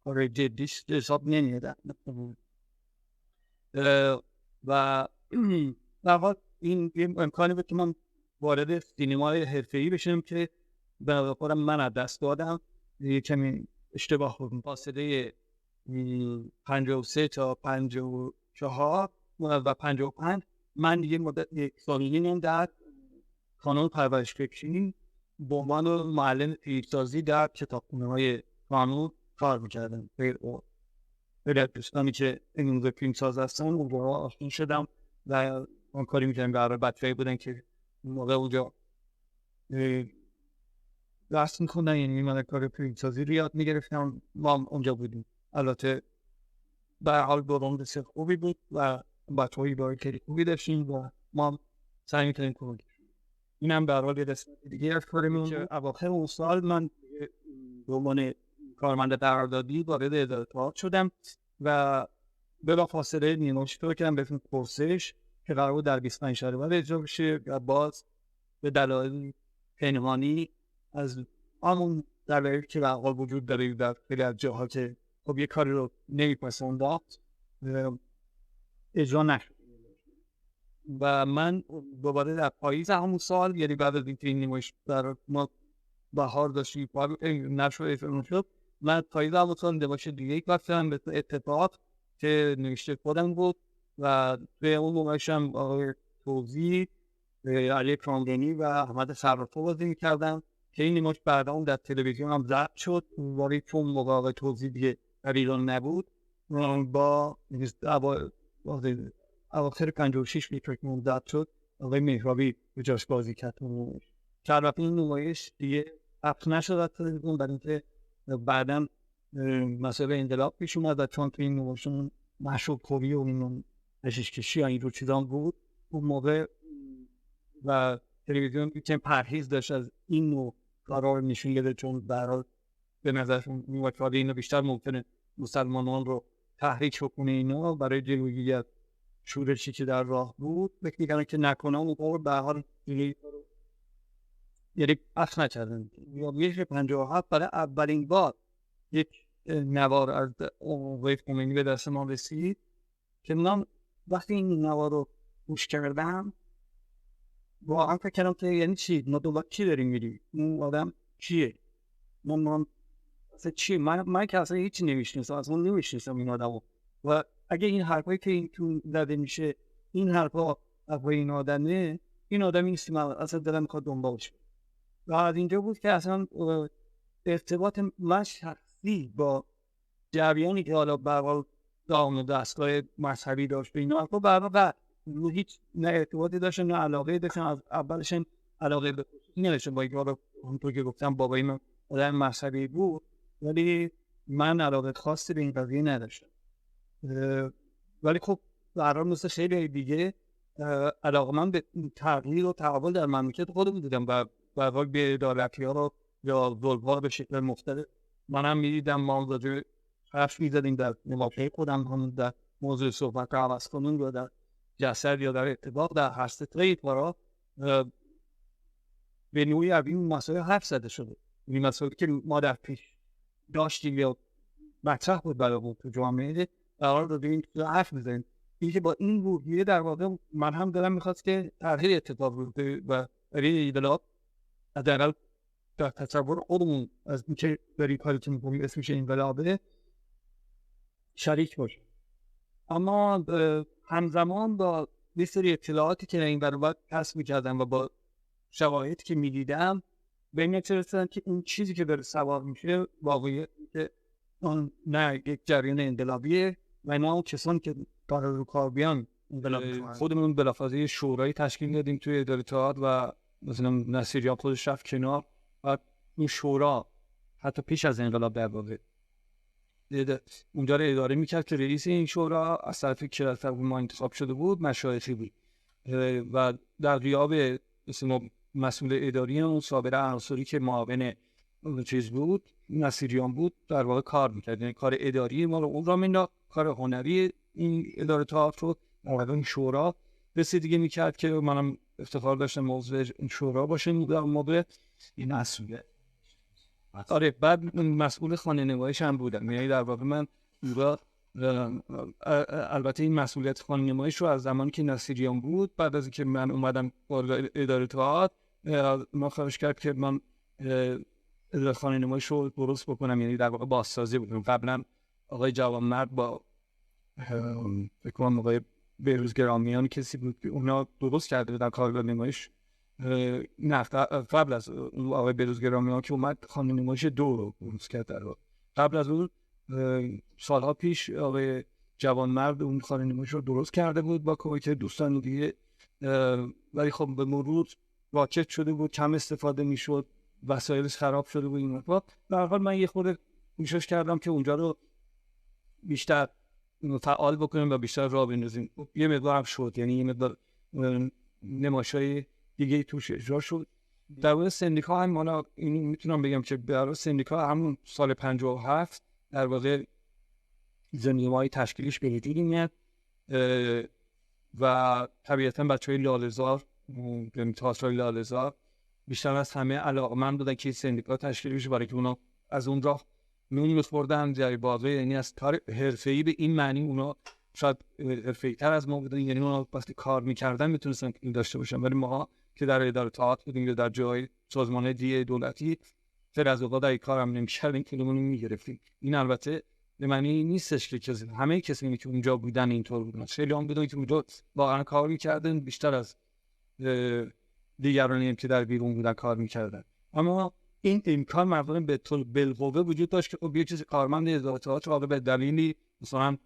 کار جدیش حساب نمیاد. و در واقع این امکانی بود که من وارد سینمای حرفه‌ای بشم که به نظر خودم من از دست دادم. یه کمی اشتباه بود. فاصله 53 تا 54 و 55 من دیگه مدت یک سال و نیم در کانال پرورش فکری به عنوان معلم فیلمسازی در کتابخونه‌های کانون کار می‌کردم. خیلی دوستانی که این فیلمساز هستن اونجا آشنا شدم و اون کاری می‌کردم. برای بچه‌ای بودن که موقع اونجا درس می‌خوندن، یعنی من کار فیلمسازی رو یاد می‌گرفتم. ما اونجا بودیم. البته به هر حال دوران بسیار خوبی بود و بچه‌های با خیلی خوبی داشتیم و ما سعی می‌کردیم کمک کنیم. اینم به هر حال یه قسمت دیگه از کارمون بود. اواخر اون سال من به عنوان کارمند قراردادی وارد اداره تئاتر شدم و بلافاصله نیمه‌شو کردم به پرسش که قرار بود در 25 شهریور اجرا بشه و باز به دلایل پنهانی از همون دلایلی که واقعا وجود داره در خیلی از جاها که خب یه کاری رو نمی‌پسندن اجرا نشد. و من دوباره در پاییز همون سال، یعنی بعد از اینکه این نمایش در ما بهار داشتیم نشد اجرا شد، من پاییز همون سال نمایش دیگه یک رفتم به اتفاق که نوشته خودم بود و به اون نمایش هم آقای توزیع، علی کامرانی و احمد صرافی بازی می‌کردن که این نمایش بعدا اون در تلویزیون هم ضبط شد، ولی چون موقع آقای توزیع دیگه در ایران نبود با اواخر 56 میترک ضبط شد، آقای مهرابی به جاش بازی کرد. که البته این نمایش دیگه ضبط نشد در تلویزیون، برای اینکه بعدا مسئله انقلاب پیش اومد و چون که این نمایش مشروب خوری و این کشیشکشی و این رو چیزان بود اون موقع و تلویزیون که پرهیز داشت از این نوع قرار نشون بده، چون برای به نظرشون میواد اینو بیشتر ممکنه مسلمانان رو تحریک کنه اینا برای جلوگیری از شورشی که در راه بود. فکر می‌کردن که نکنه اون موقع به هر حال یعنی پخش نکردن. یا 57 برای اولین بار یک نوار از آقای خمینی به دست ما رسید که من وقتی این نوار رو گوش کردم واقعا فکر کردم که یعنی چی، ما دنبال چی داریم میریم، اون آدم کیه، ما اصلا چی، من که اصلا هیچی نمیشناسم، اصلا نمیشناسم این آدمو. و اگه این حرفایی که این تو زده میشه این حرفا این آدمه، این آدمی نیست که من اصلا دلم میخواد دنبالش. و از اینجا بود که اصلا ارتباط من شخصی با جریانی که حالا به هر حال دام و دستگاه مذهبی داشت به این حرفا به هر حال هیچ نه ارتباطی داشتم نه علاقه داشتم. از اولش علاقه به خصوصی نداشتم با اینکه اونطور که گفتم بابای من آدم مذهبی بود، ولی من علاقه خاصی به این قضیه نداشتم. ولی خب به هر حال مثل خیلی دیگه علاقه‌مند به تغییر و تحول در مملکت خودم بودم و به هر حال بی‌عدالتی‌ها رو یا ظلم‌ها به شکل مختلف منم می‌دیدم. ما راجع حرف می‌زدیم در مواقع خودم، هم در موضوع صحبت عوض کنون یا در جسد یا در ارتباط در هر ستاره کارا به نوعی از این مسائل حرف زده شده. این مسائلی که ما در پیش داشتیم یا مطرح بود برای تو جامعه قرار دادیم حرف بزنیم. این که با این روحیه در واقع من هم دلم میخواست که تغییر اتفاق بیفته و برای انقلاب حداقل در تصور خودمون از اینکه برای کاری که میکنیم اسمش انقلابه شریک باشه. اما همزمان با یه سری اطلاعاتی که این برابر کسب میکردم و با شواهدی که میدیدم به این نتیجه رسیدم که این چیزی که داره سوار میشه واقعیه که اون نه یک جریان انقلابیه و نه اون کسانی که رو کار بیان انقلاب. خودمون بلافاصله شورایی تشکیل دادیم توی اداره اطلاعات و مثلا نصیریان خودش رفت کنار و این شورا حتی پیش از انقلاب در واقع اونجا رو اداره میکرد که رئیس این شورا از طرف کلات ما انتخاب شده بود، مشایخی بود و در غیاب مسئول اداری اون صابر انصاری که معاون چیز بود، نصیریان بود، در واقع کار میکرد. یعنی کار اداری ما رو اون را مینداخت، کار هنری این اداره تئاتر رو معاون شورا رسیدگی میکرد که منم افتخار داشتم موضوع شورا باشیم در موقع این مسئولیت. آره بعد مسئول خانه نمایش هم بودم. یعنی در واقع من البته این مسئولیت خانه نمایش رو از زمانی که نصیریان بود، بعد از اینکه من اومدم وارد اداره تئاتر ما خواهش کرد که من خانه نمایش رو درست بکنم، یعنی در واقع بازسازی بکنم. قبلا آقای جوانمرد با فکر کنم آقای بهروز گرامیان کسی بود که اونا درست کرده بودن کارگاه نمایش. نه قبل از آقای بهروز گرامیان که اومد خانه نمایش 2 رو درست کرد. در واقع قبل از اون سالها پیش آقای جوانمرد اون خانه نمایش رو درست کرده بود با کمک دوستان دیگه، ولی خب به مرور واکت شده بود، کم استفاده میشد، وسایلش خراب شده بود. این وقت در حال من یه خورده کوشش کردم که اونجا رو بیشتر فعال بکنیم و بیشتر راه بندازیم. یه مقدار هم شد، یعنی یه مقدار نمایش‌های دیگه توش اجرا شد. در مورد سندیکا هم حالا این میتونم بگم که برای سندیکا همون سال 57 در واقع زندگی‌های تشکیلیش به وجود میاد و طبیعتاً بچه‌های لاله‌زار یعنی تئاتر لاله‌زار بیشتر از همه علاقه‌مند بودن که سندیکا تشکیل بشه، برای که اونا از اون راه نون می‌خوردن در واقع. یعنی از کار حرفه‌ای به این معنی اونا شاید حرفه‌ای‌تر از ما بودن، یعنی اونا وقتی کار می‌کردن میتونستن این داشته باشن، ولی ما که در اداره تئاتر بودیم یا در جای سازمان دیگه دولتی خیلی از اوقات در کار هم نمی‌کردیم که اونو می‌گرفتیم. این البته به معنی نیستش که همه کسایی که اونجا بودن اینطور بودن، خیلی هم بودن که اونجا واقعا کار می‌کردن بیشتر از دیگرانی که در بیرون بودن کار می‌کردن. اما این امکان مردم به طور بالقوه وجود داشت که خب یه چیز کارمند اداره تئاتر واقعا به دلیلی مثلا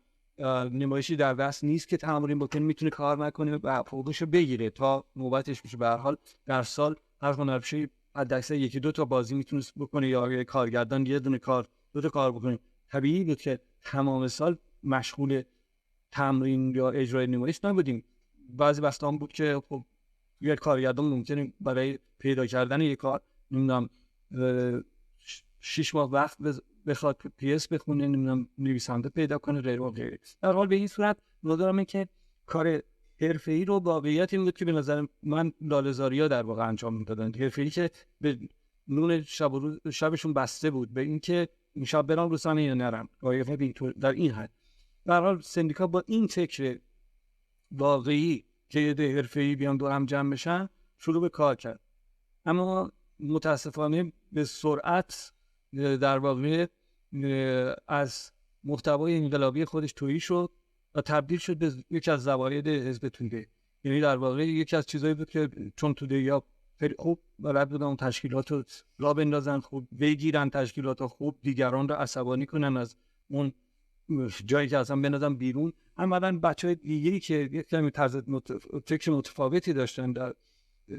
نمایشی در دست نیست که تمرین بکنه میتونه کار نکنه و حقوقشو بگیره تا نوبتش بشه. به هر حال در سال هر هنرپیشه حداکثر 1-2 تا بازی میتونه بکنه یا یه کارگردان یه دونه کار 2 تا کار بکنه. طبیعی بود که تمام سال مشغول تمرین یا اجرای نمایش نبودیم. بعضی وقتا هم بود که خب یه کارگردان ممکنه برای پیدا کردن یه کار نمیدونم 6 ماه وقت بخواد پیس بخونه، نمیدونم نویسنده پیدا کنه غیر و غیره. در حال به این صورت نظرم که کار حرفه‌ای رو واقعیت این بود که به نظر من لاله‌زاریا در واقع انجام میدادن. حرفه‌ای که به نون شب و روز شبشون بسته بود به اینکه شب برام روزانه یا نرم در این حد. در حال سندیکا با این فکر واقعی که یه ده حرفه‌ای بیان دور هم جمع بشن شروع به کار کرد. اما متاسفانه به سرعت در واقع از محتوای انقلابی خودش تویی شد و تبدیل شد به یکی از زواید حزب توده. یعنی در واقع یکی از چیزایی بود که چون توده یا خیلی خوب بلد بودن اون تشکیلات رو راه بندازن، خوب بگیرن تشکیلات رو، خوب دیگران رو عصبانی کنن از اون جایی که اصلا بندازن بیرون. عملاً بچهای دیگه‌ای که یک کمی طرز فکر متفاوتی داشتن در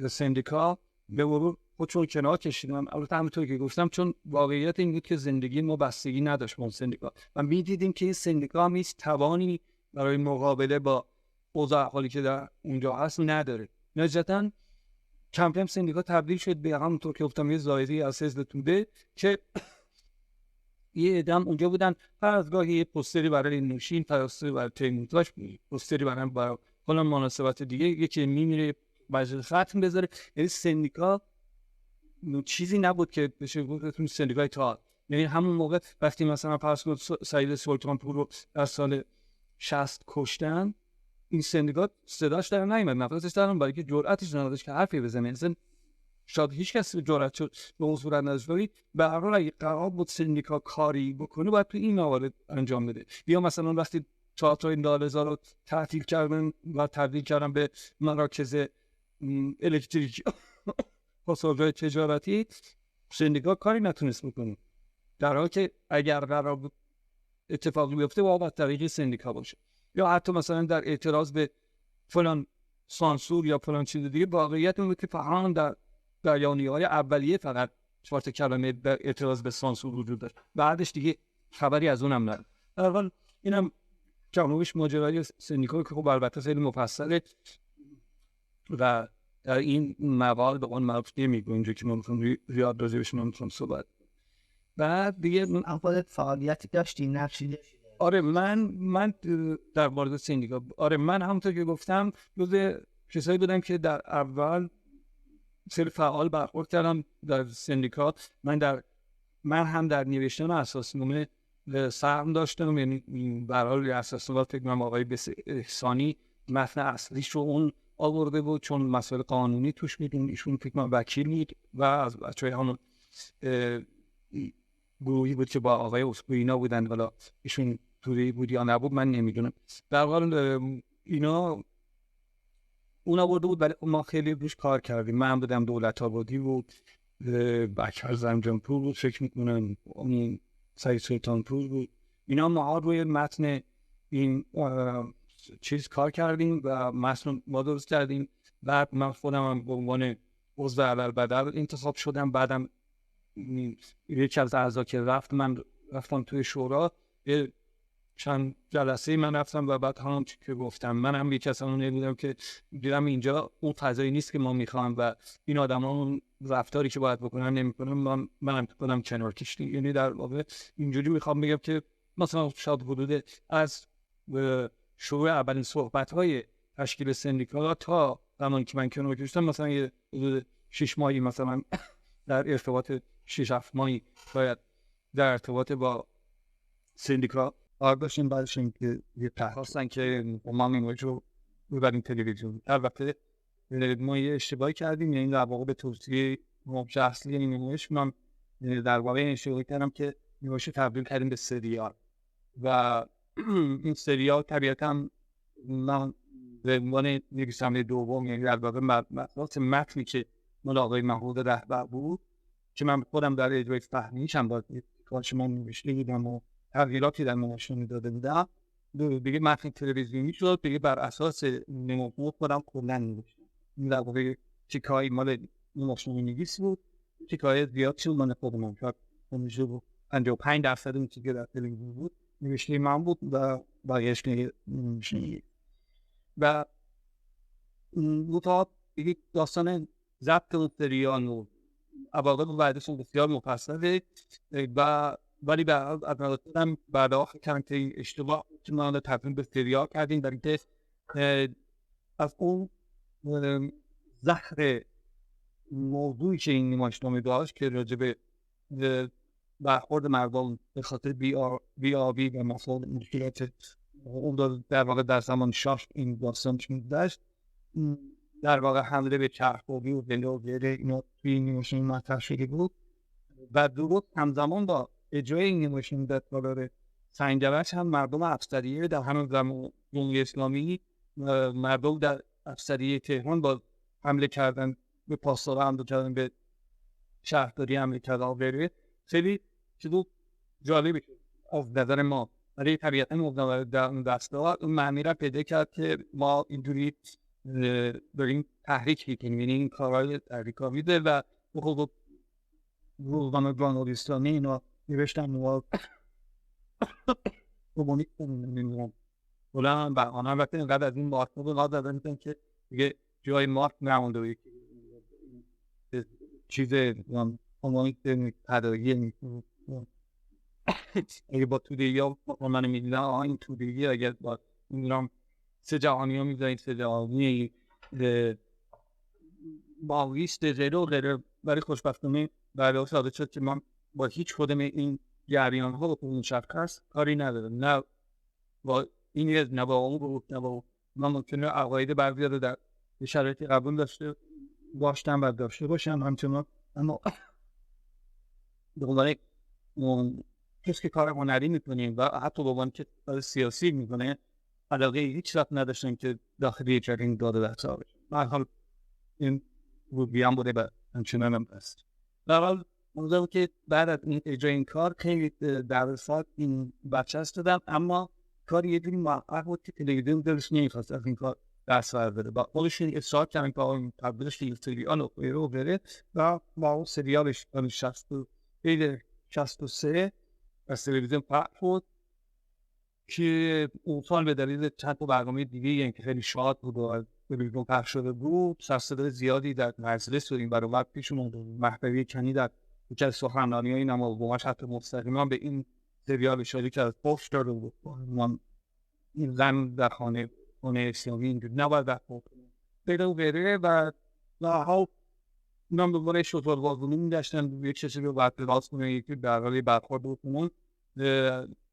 سندیکا به مرور خودشون کنار کشیدن. البته همونطور که گفتم چون واقعیت این بود که زندگی ما بستگی نداشت با اون سندیکا و می‌دیدیم که این سندیکا هم هیچ توانی برای مقابله با اوضاع حالی که در اونجا هست نداره. نتیجتاً کم کم سندیکا تبدیل شد به همونطور که گفتم یه زایده‌ای از حزب توده که یه ادم اونجا بودن. هر از گاهی یه پوستری برای نوشین، پوستری برای تیموتاش، پوستری برای فلان مناسبت دیگه یکی میمیره مجلس ختم بذاره. یعنی سندیکا چیزی نبود که بشه گفت سندیکای تا، یعنی همون موقع وقتی مثلا فرض کن سعید سلطانپور رو در سال 60 کشتن، این سندیکا صداش در نیامد، نفسش در اون، برای که جرأتش نداشت که حرفی بزنه. مثلا شاید هیچ کسی جرأت به اون صورت نداشت. ولی به هر حال اگه قرار بود سندیکا کاری بکنه باید تو این موارد انجام بده. یا مثلا وقتی تئاتر دالزا رو تعطیل کردن و تبدیل کردن به مراکز الکتریکی پاساژهای تجارتی، سندیکا کاری نتونست بکنه، در حالی که اگر قرار بود اتفاقی بیفته باید از طریق سندیکا باشه. یا حتی مثلا در اعتراض به فلان سانسور یا فلان چیز دیگه، واقعیت اون بود که فقط در بیانیه‌های اولیه فقط 4 کلمه در اعتراض به سانسور وجود داشت، بعدش دیگه خبری از اونم نداشت. در حال اینم کمابیش ماجرای سندیکا که خب البته خیلی مفصله و در این موارد به اون معروف نمیگه اینجا که ما میخوام زیاد راجعش نمیتونم صحبت. بعد دیگه
خودت فعالیتی داشتی، نقشی داشتی؟
آره من در مورد سندیکا، آره من همونطور که گفتم جزء کسایی بودم که در اول سری فعال برخورد کردم در سندیکا. من هم در نوشتن اساسنامه سهم داشتم، یعنی به هر حال اساسنامه فکر کنم آقای احسانی متن اصلیش رو اون آورده بود، چون مسائل قانونی توش میدون، ایشون فکر کنم وکیل بود و از بچه‌های همون گروهی بود که با آقای اسپوینا بودن، حالا ایشون توری بود یا نبود من نمیدونم. در حال اینا اون آورده بود ولی ما خیلی روش کار کردیم. من بودم دولت آبادی بود، بکر زنجانپور بود، فکر میکنم اون سعید سلطانپور بود. اینا ما روی متن این چیز کار کردیم و متن ما درست کردیم. بعد من خودم به عنوان عضو علالبدر انتخاب شدم. بعدم یکی از اعضا که من رفتم توی شورا، چند جلسه من رفتم و بعد هم که گفتم من هم یکی از اون بودم که دیدم اینجا اون فضایی نیست که ما میخوام و این آدما اون رفتاری که باید بکنن نمیکنن، من خودم کنار کشیدم. یعنی در واقع اینجوری میخوام بگم که مثلا شاید حدود از شروع اولین صحبت‌های تشکیل سندیکا تا زمانی که من کنار کشیدم، مثلا یه حدود 6 ماهی مثلا در ارتباط 6-7 ماهی باید در ارتباط با سندیکا داشتیم. بعدش این که یه خواستن که ما میموجو ببریم تلویزیون. البته ما یه اشتباهی کردیم، یعنی در واقع به توصیه موضوع اصلی یعنی نمایش من در واقع اشتباهی کردم که نمایش تبدیل کردیم به سریال و این سریال طبیعتاً من به عنوان نویسنده دوم، یعنی در واقع متنی که مال آقای محمود رهبر بود که من خودم در اجرای فهمیش هم باید کارش من نوشته بودم و تغییراتی در نمایشنامه داده بودم، دیگه متن تلویزیونی شد، دیگه بر اساس نمایشنامه خودم کلا نوشتم. این در واقع تیکه‌های مال نمایشنامه نویس بود، تیکه‌های زیاد شد مال خودم، شاید 55% اون تیکه در تلویزیون بود نوشته من بود و بقیه‌اش نوشته. و دیگه داستان ضبط اون سریال و عواقب بعدشون بسیار مفصله و ولی از نظر خودم بعد آخر کردم که این اشتباه که ما رو تبدیل به سریال کردیم، برای که از اون زهر موضوعی که این نمایشنامه داشت که راجع به برخورد مردم به خاطر بی‌آبی و مسائل مشکلات اون در واقع در زمان شاه این داستانش می‌داشت، در واقع حمله به چرخوبی و بلوگره اینا توی این نیمه‌شین مطرح شده بود و درست همزمان با اجرای این نیمه‌شین در تالار سنگرش هم مردم افسریه در همون زمان جمهوری اسلامی مردم در افسریه تهران با حمله کردن به پاسدارا حمله کردن به شهرداری حمله کردن غیره خیلی چیزو جالبی شد از نظر ما ولی طبیعتا مقدمه در اون دسته اون معنی را پیدا کرد که ما اینجوری داریم تحریک میکنیم یعنی این کارهای تحریک‌آمیز و خب روزنامه جمهوری اسلامی اینا نوشتن ما کمونیست نمیدونم بلند و آنها وقتی اینقدر از این مارک‌ها ناد دادن که دیگه جای مارک نمونده و چیز کمونیست تداریه میکنه اگه با توده‌ای ها من میدیدم این توده‌ای اگر با میدونم سه جهانی ها میدونیم سه جهانی باویست غیره و غیره ولی خوشبختانه برای ساده شد که من با هیچ کدوم این جریان ها با اون مشخص کاری ندارم نه با این از نه با اون بود نه با من ممکنه عقاید بعضی رو در شرایطی قبول داشته باشتم و داشته باشم همچنان اما به عنوان کسی که کار هنری میکنیم و حتی به عنوان که کار سیاسی میکنه علاقه هیچ وقت نداشتن که داخلی یک این داده دستا بشن به هر حال این روبی هم بوده و همچنان هم هست در حال موضوع که بعد از این اجرای این کار خیلی در سال این بچه هست دادم اما کار یه جوری موفق بود که تلویزیون دلش نمیخواست از این کار دست برداره و خودش اصرار کردن که آقا تبدیلش به سریال و بره و با اون سریالش سال 63 از تلویزیون پخش شد که اون سال به دلیل چند تا برنامه دیگه یعنی که خیلی شاد بود و از تلویزیون پخش شده بود سرصدای زیادی در مجلس و این برای وقت پیش اومد مهدوی کنی در یکی از سخنرانی‌های نمایشگاهش حتی مستقیما به این سریال اشاره کرد پخش داده بود من این زن در خانه اسلامی اینجور نباید در پخش پیدا و غیره و ها اونم دوباره شطور بازونی می‌داشتن یک کسی رو باید راست کنه یکی در حالی برخورد بکنون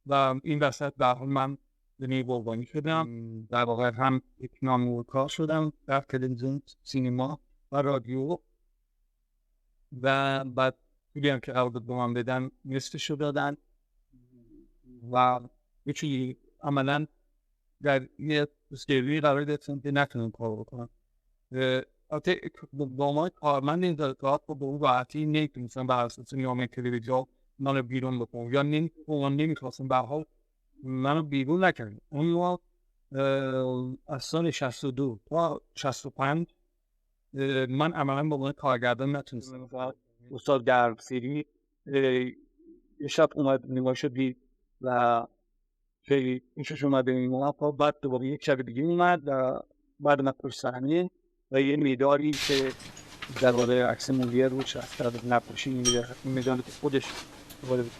و این وسط در حال من دنیای قربانی شدم در واقع هم یک نامه‌نگار شدم در تلویزیون سینما و رادیو و بعد تولی هم که قرارداد به من بدن نصفشو دادن و یکی عملا در یه سکیلی قرار دادن که نتونم کار بکنم البته با ما کارمند این دادگاهات با اون راحتی نمیتونستم بر اساس نیامه تلویزیون منو بیرون بکنم یا نمیخواستم به حال منو بیرون نکردم اون از سال 62 تا 65 من عملا با عنوان کارگردان نتونستم استاد گرمسیری یه شب اومد نمایش دید و خیلی اینشش اومد به نیمه بعد دوباره یک شب دیگه اومد و بعد من پشت صحنه و یه میداری که در واقع عکس مولیر روش از نقاشی این میدان که خودش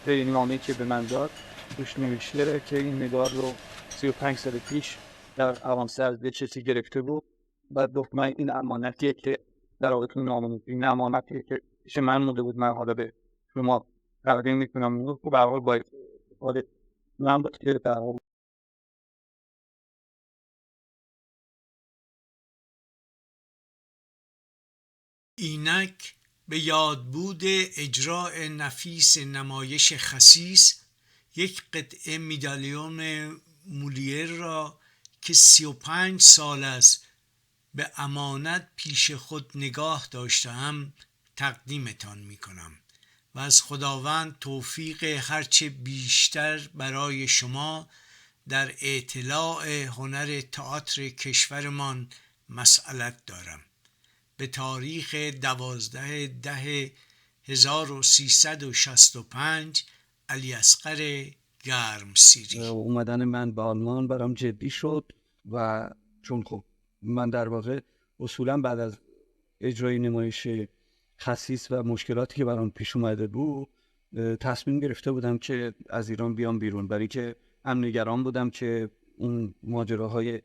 خیلی نامه‌ای که به من داد روش نوشته که این مدار رو 35 سال پیش در اوامسر از چیزی گرفته بود بعد گفت من این امانتیه که در واقع تو نامه این امانتیه که پیش من مونده بود من حالا به شما تقدیم میکنم و به هر حال با استفاده من با که در واقع
اینک به یادبود اجراء نفیس نمایش خسیس یک قطعه میدالیون مولیر را که 35 سال است به امانت پیش خود نگاه داشتم تقدیمتان می کنم و از خداوند توفیق هرچه بیشتر برای شما در اطلاع هنر تئاتر کشورمان مسئلت دارم. به تاریخ 12/10/1365 علیاصغر گرمسیری.
اومدن من به آلمان برام جدی شد و چون خب من در واقع اصولا بعد از اجرای نمایش خسیس و مشکلاتی که برام پیش اومده بود تصمیم گرفته بودم که از ایران بیام بیرون برای که هم نگران بودم که اون ماجراهای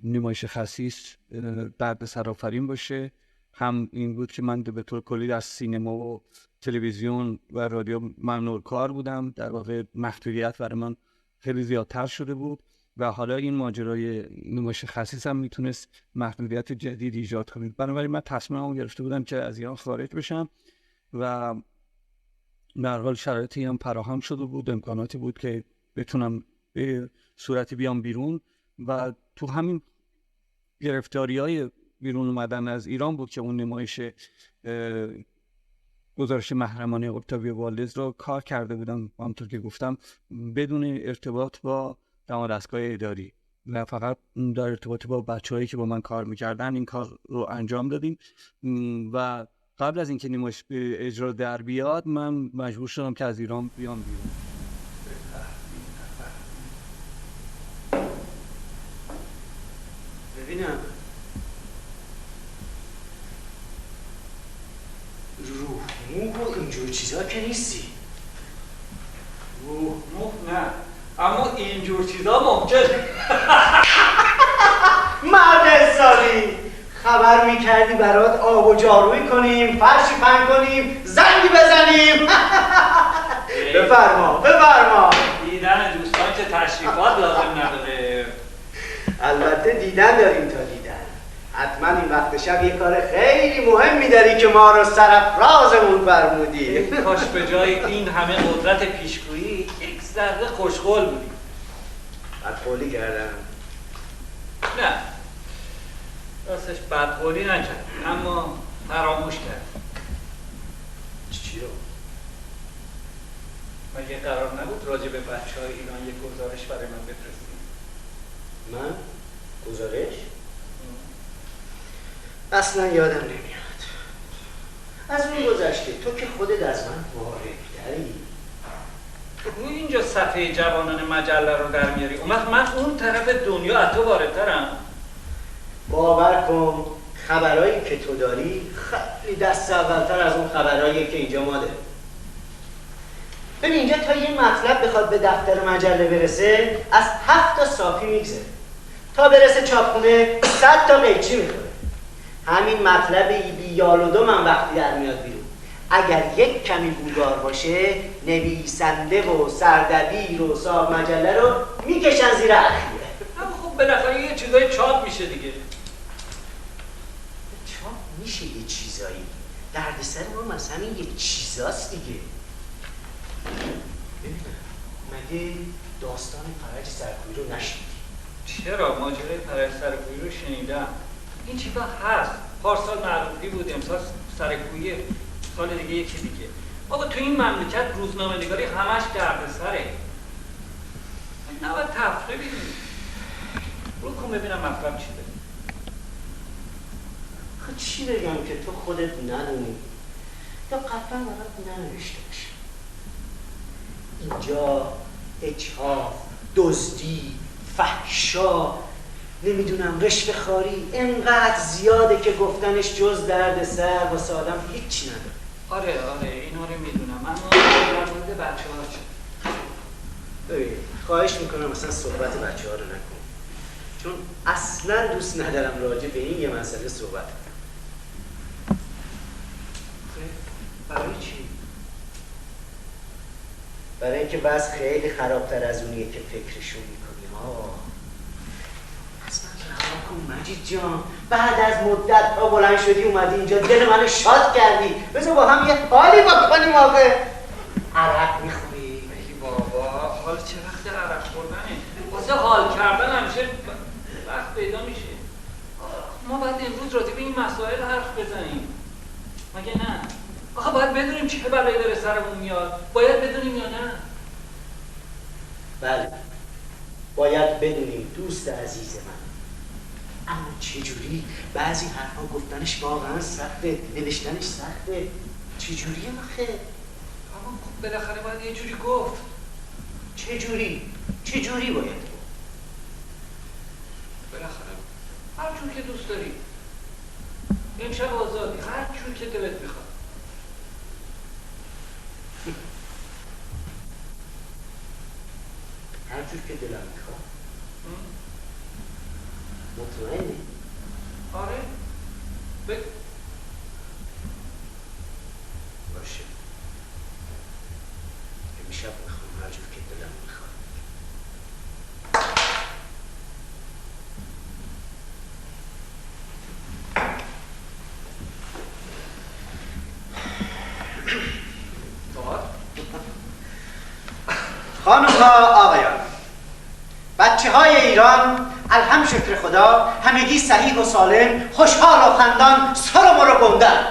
نمایش خسیس درد سرآفرین باشه هم این بود که من به طور کلی از سینما و تلویزیون و رادیو ممنوع کار بودم در واقع محدودیت برای من خیلی زیادتر شده بود
و حالا این ماجرای نمایش خسیس هم میتونست محدودیت جدید ایجاد کنه. بنابراین من تصمیمم گرفته بودم که از ایران خارج بشم و به هر حال شرایطی هم فراهم شده بود، امکاناتی بود که بتونم به صورتی بیام بیرون و تو همین گرفتاری‌های بیرون اومدن از ایران بود که اون نمایش گزارش محرمانه اکتاویو والدز رو کار کرده بودم، همونطور که گفتم بدون ارتباط با دمادستگاه اداری و فقط در ارتباط با بچه‌هایی که با من کار می‌کردن این کار رو انجام دادیم و قبل از اینکه نمایش به اجرا در بیاد من مجبور شدم که از ایران بیام بیرون.
ببینم روح موح و اینجور چیزا که نیستی.
روح موح نه، اما اینجور چیزا ممکنه.
مرد حسابی خبر میکردی برات آب و جارویی کنیم، فرشی پهن کنیم، زنگی بزنیم. بفرما.
دیدن دوستان که تشریفات لازم نداره.
البته دیدن داریم تا دیدن. حتما این وقت شب یه کار خیلی مهمی داری که ما رو سرافرازمون فرمودی.
کاش به جای این همه قدرت پیشگویی یک ذره خوشقول بودی.
بدقولی کردم.
نه راستش بدقولی نکرد، اما فراموش کرد.
چی رو؟
مگه قرار نبود راجع به بچه‌های ایران یک گزارش برای من بفرستیم؟
من؟ گزارش؟ اصلا یادم نمیاد. از اون گذشته تو که خودت از من معارف‌تری.
تو اینجا صفحه جوانان مجله رو در میاری، اون وقت من اون طرف دنیا از تو واردترم.
باور کن خبرایی که تو داری خیلی دست اولتر از اون خبرایی که اینجا ما داریم. ببین اینجا تا یه مطلب بخواد به دفتر مجله برسه از 7 تا صافی میگذره، تا برسه چاپخونه 100 تا قیچی میخوره. همین مطلب بی یال و دو من وقتی در میاد بیرون اگر یک کمی بولگار باشه نویسنده و سردبیر و صاحب مجله رو میکشن زیر اخیره.
اما خب بالاخره یه چیزای چاپ میشه دیگه.
چاپ میشه یه چیزایی، دردسر ما مثلا این یه چیزاست دیگه. ببینم مگه داستان فرج سرکویی رو نشنیدی؟
چرا؟ ماجرای فرج سرکویی رو شنیدم. این چیزا هست. پارسال معروفی بود، امسال سرکویی، سال دیگه یکی دیگه. آقا تو این مملکت روزنامه نگاری همش دردسره. نباید تفره بیدیم. رو کن ببینم مطلب چی داری.
خب چی بگم که تو خودت ندونی یا قطعا برات ننوشته باشه. اینجا اجحاف، دزدی، فحشا، نمیدونم رشوه خواری انقدر زیاده که گفتنش جز درد سر واسه آدم هیچی نداره.
آره اینا رو میدونم، اما در مورد بچه ها چه؟
ببین خواهش میکنم مثلا صحبت بچه ها رو نکن، چون اصلا دوست ندارم راجع به این یه مسئله صحبت کنم. برای چی؟ برای اینکه بس خیلی خرابتر از اونیه که فکرشو میکنی. اصلا رها کن مجید جان، بعد از مدت ها بلند شدی اومدی اینجا دل منو شاد کردی. بذار با هم یه حالی بکنیم. آخه عرق میخوری.
ای بابا حال چه وقت عرق خوردنه؟ واسه حال کردن همیشه وقت پیدا میشه. ما باید امروز راجع به این مسائل حرف بزنیم، مگه نه؟ آخه باید بدونیم چه بلایی داره سرمون میاد. باید بدونیم یا نه؟
بله باید بدونیم دوست عزیز من. اما چجوری؟ بعضی حرفا گفتنش واقعا سخته، نوشتنش سخته. چجوریه مخه؟
اما خب بالاخره باید یه جوری گفت.
چجوری باید گفت؟
بالاخره هر جور که دوست داری. امشب آزادی، هر جور که دلت بخواد.
هر جور که دلم میخواد. مطمئنی؟
آره
باشه امشب میخوام هر جور که دلم میخواد. بچه های ایران الحمد شکر خدا همگی صحیح و سالم، خوشحال و خندان، سر و مرو گندن.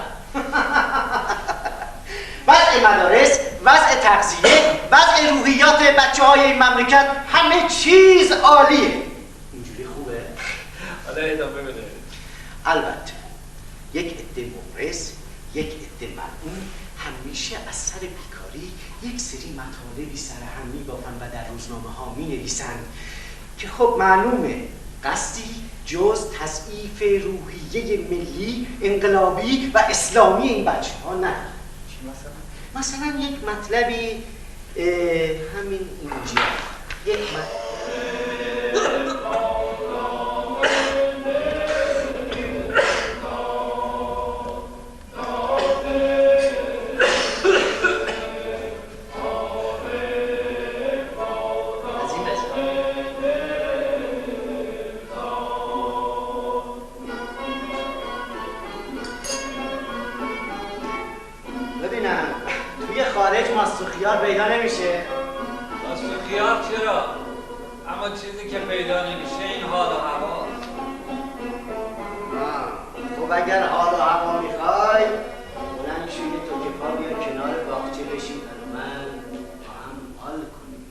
وضع مدارس، وضع تغذیه، وضع روحیات بچه های این مملکت همه چیز عالیه. اینجوری خوبه؟
حالا ادامه بده.
البته یک عده مبرز، یک عده ملعون همیشه از سر بیکاری یک سری مطالبی سرهم می‌بافند و در روزنامه ها می‌نویسند که خب معلومه قصدی جز تضعیف روحیه ملی، انقلابی و اسلامی این بچه ها نداره. چی مثلا؟ مثلا یک مطلبی همین اینجا یک خیار پیدا نمیشه.
راست خیار چرا؟ اما چیزی که پیدا نمیشه این حال و هوا.
خب اگر حال و هوا میخوای بلند شو یه توکه پا بیا کنار باغچه بشین و من با هم حال کنیم.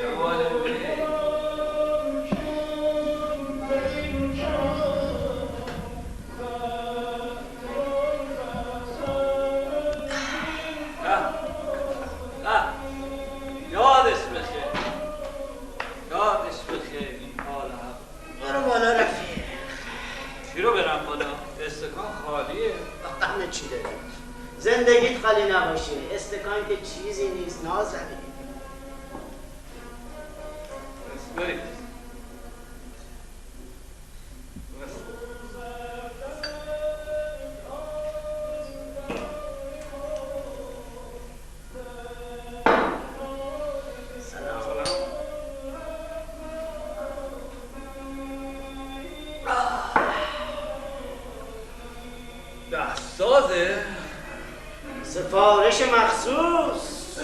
جواله بوده.
زندگیت خالی نباشه، استکان که چیزی نیست نازنین.
برید.
سفارش مخصوص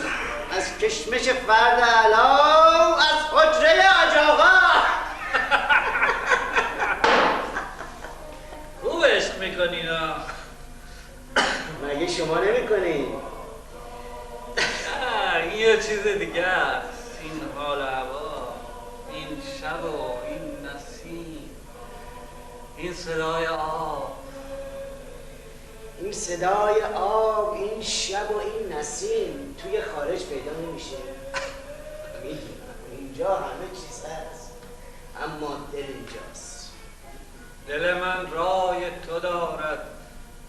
از کشمش فرد علا از حجره حاج آقا.
خوب عشق میکنین ها.
مگه شما نمیکنین؟
این یه چیز دیگه است. این حال هوا، این شب و این نسیم، این صدای آب.
این صدای آب، این شب و این نسیم توی خارج پیدا نمیشه. میدونم اینجا همه چیز هست اما دل اینجاست.
دل من رای تو دارد،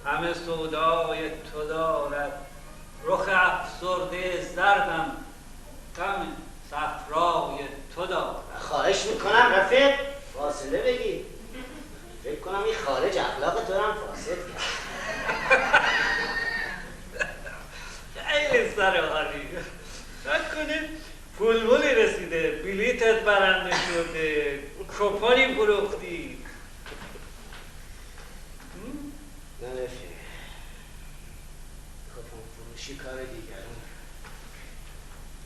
همه سودای تو دارد، رخ افسرده زردم غم صفرای تو دارد.
خواهش میکنم رفیق فاصله بگیر. فکر کنم این خارج اخلاق تو هم فاسد کرد.
خیلی سرحالی. فکر کنید پولمولی رسیده، بلیتت برنده شده، کپانی فروختی.
نه رفیق، کپان فروشی کار دیگرون.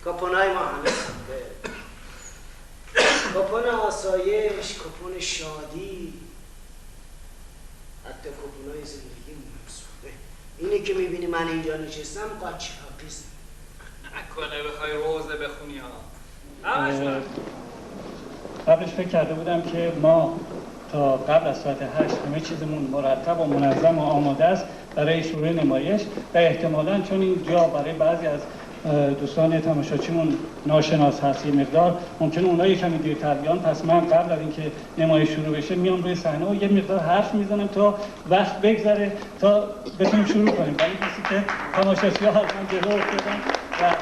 کپانای ما همه ساده، کپان آسایش، کپان شادی، حتی کپانای زندگی منصوبه. اینی که میبینی من اینجا نشستم قاچی حاقیزم.
نکنه بخوای روزه بخونی ها.
قبلش فکر کرده بودم که ما تا قبل از ساعت 8 همه چیزمون مرتب و منظم و آماده است برای شروع نمایش و احتمالاً چون اینجا برای بعضی از دوستان تماشاچیمون ناشناس هست یه مقدار ممکنه اونها یه کمی دیرتر بیان، پس من قبل از اینکه نمایش شروع بشه میام روی صحنه و یه مقدار حرف میزنم تا وقت بگذره تا بتونیم شروع کنیم. برای کسی که تماشاچی‌ها حتما جلو افتادن و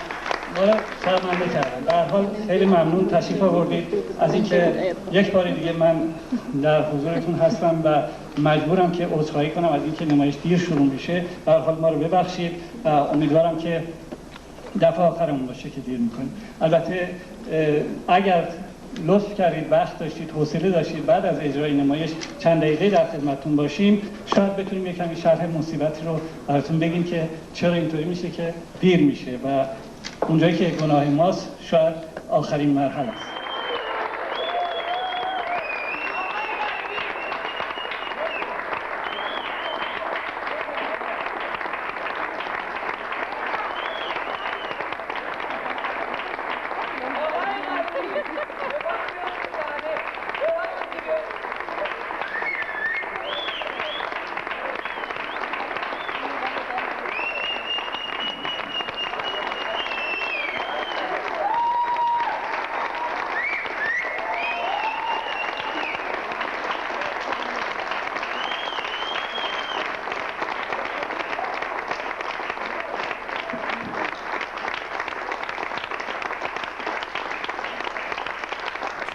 ما رو شرمنده کردن. در هر حال خیلی ممنون تشریف آوردید از اینکه یک بار دیگه من در حضورتون هستم و مجبورم که عذرخواهی کنم از اینکه نمایش دیر شروع میشه. در هر حال ما رو ببخشید و امیدوارم که دفعه آخرمون باشه که دیر میکنیم. البته اگر لطف کردید وقت داشتید حوصله داشتید بعد از اجرای نمایش چند دقیقه در خدمتتون باشیم شاید بتونیم یک کمی شرح مصیبتی رو براتون بگیم که چرا اینطوری میشه که دیر میشه و اونجایی که گناه ماست شاید آخرین مرحله است.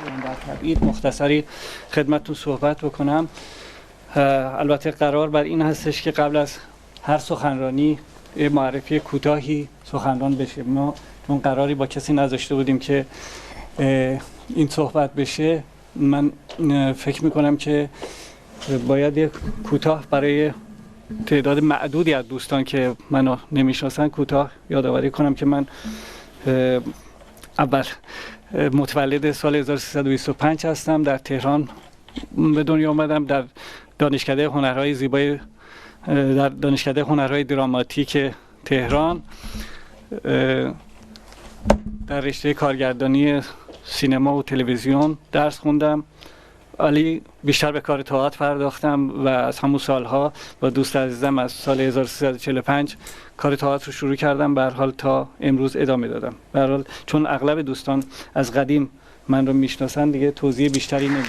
ایران در تبعید مختصری خدمتتون صحبت بکنم. البته قرار بر این هستش که قبل از هر سخنرانی معرفی کوتاهی سخنران بشه. ما چون قراری با کسی نذاشته بودیم که این صحبت بشه، من فکر میکنم که باید یک کوتاه برای تعداد معدودی از دوستان که منو نمیشناسن کوتاه یادآوری کنم که من اول متولد سال 1325 هستم. در تهران به دنیا آمدم، در دانشکده هنرهای زیبای در دانشکده هنرهای دراماتیک تهران در رشته کارگردانی سینما و تلویزیون درس خوندم، ولی بیشتر به کار تئاتر پرداختم و از همون سالها با دوست عزیزم از سال 1345 کار تئاتر رو شروع کردم. به هر حال تا امروز ادامه دادم. به هر حال چون اغلب دوستان از قدیم من رو میشناسن دیگه توضیح بیشتری نمیدم.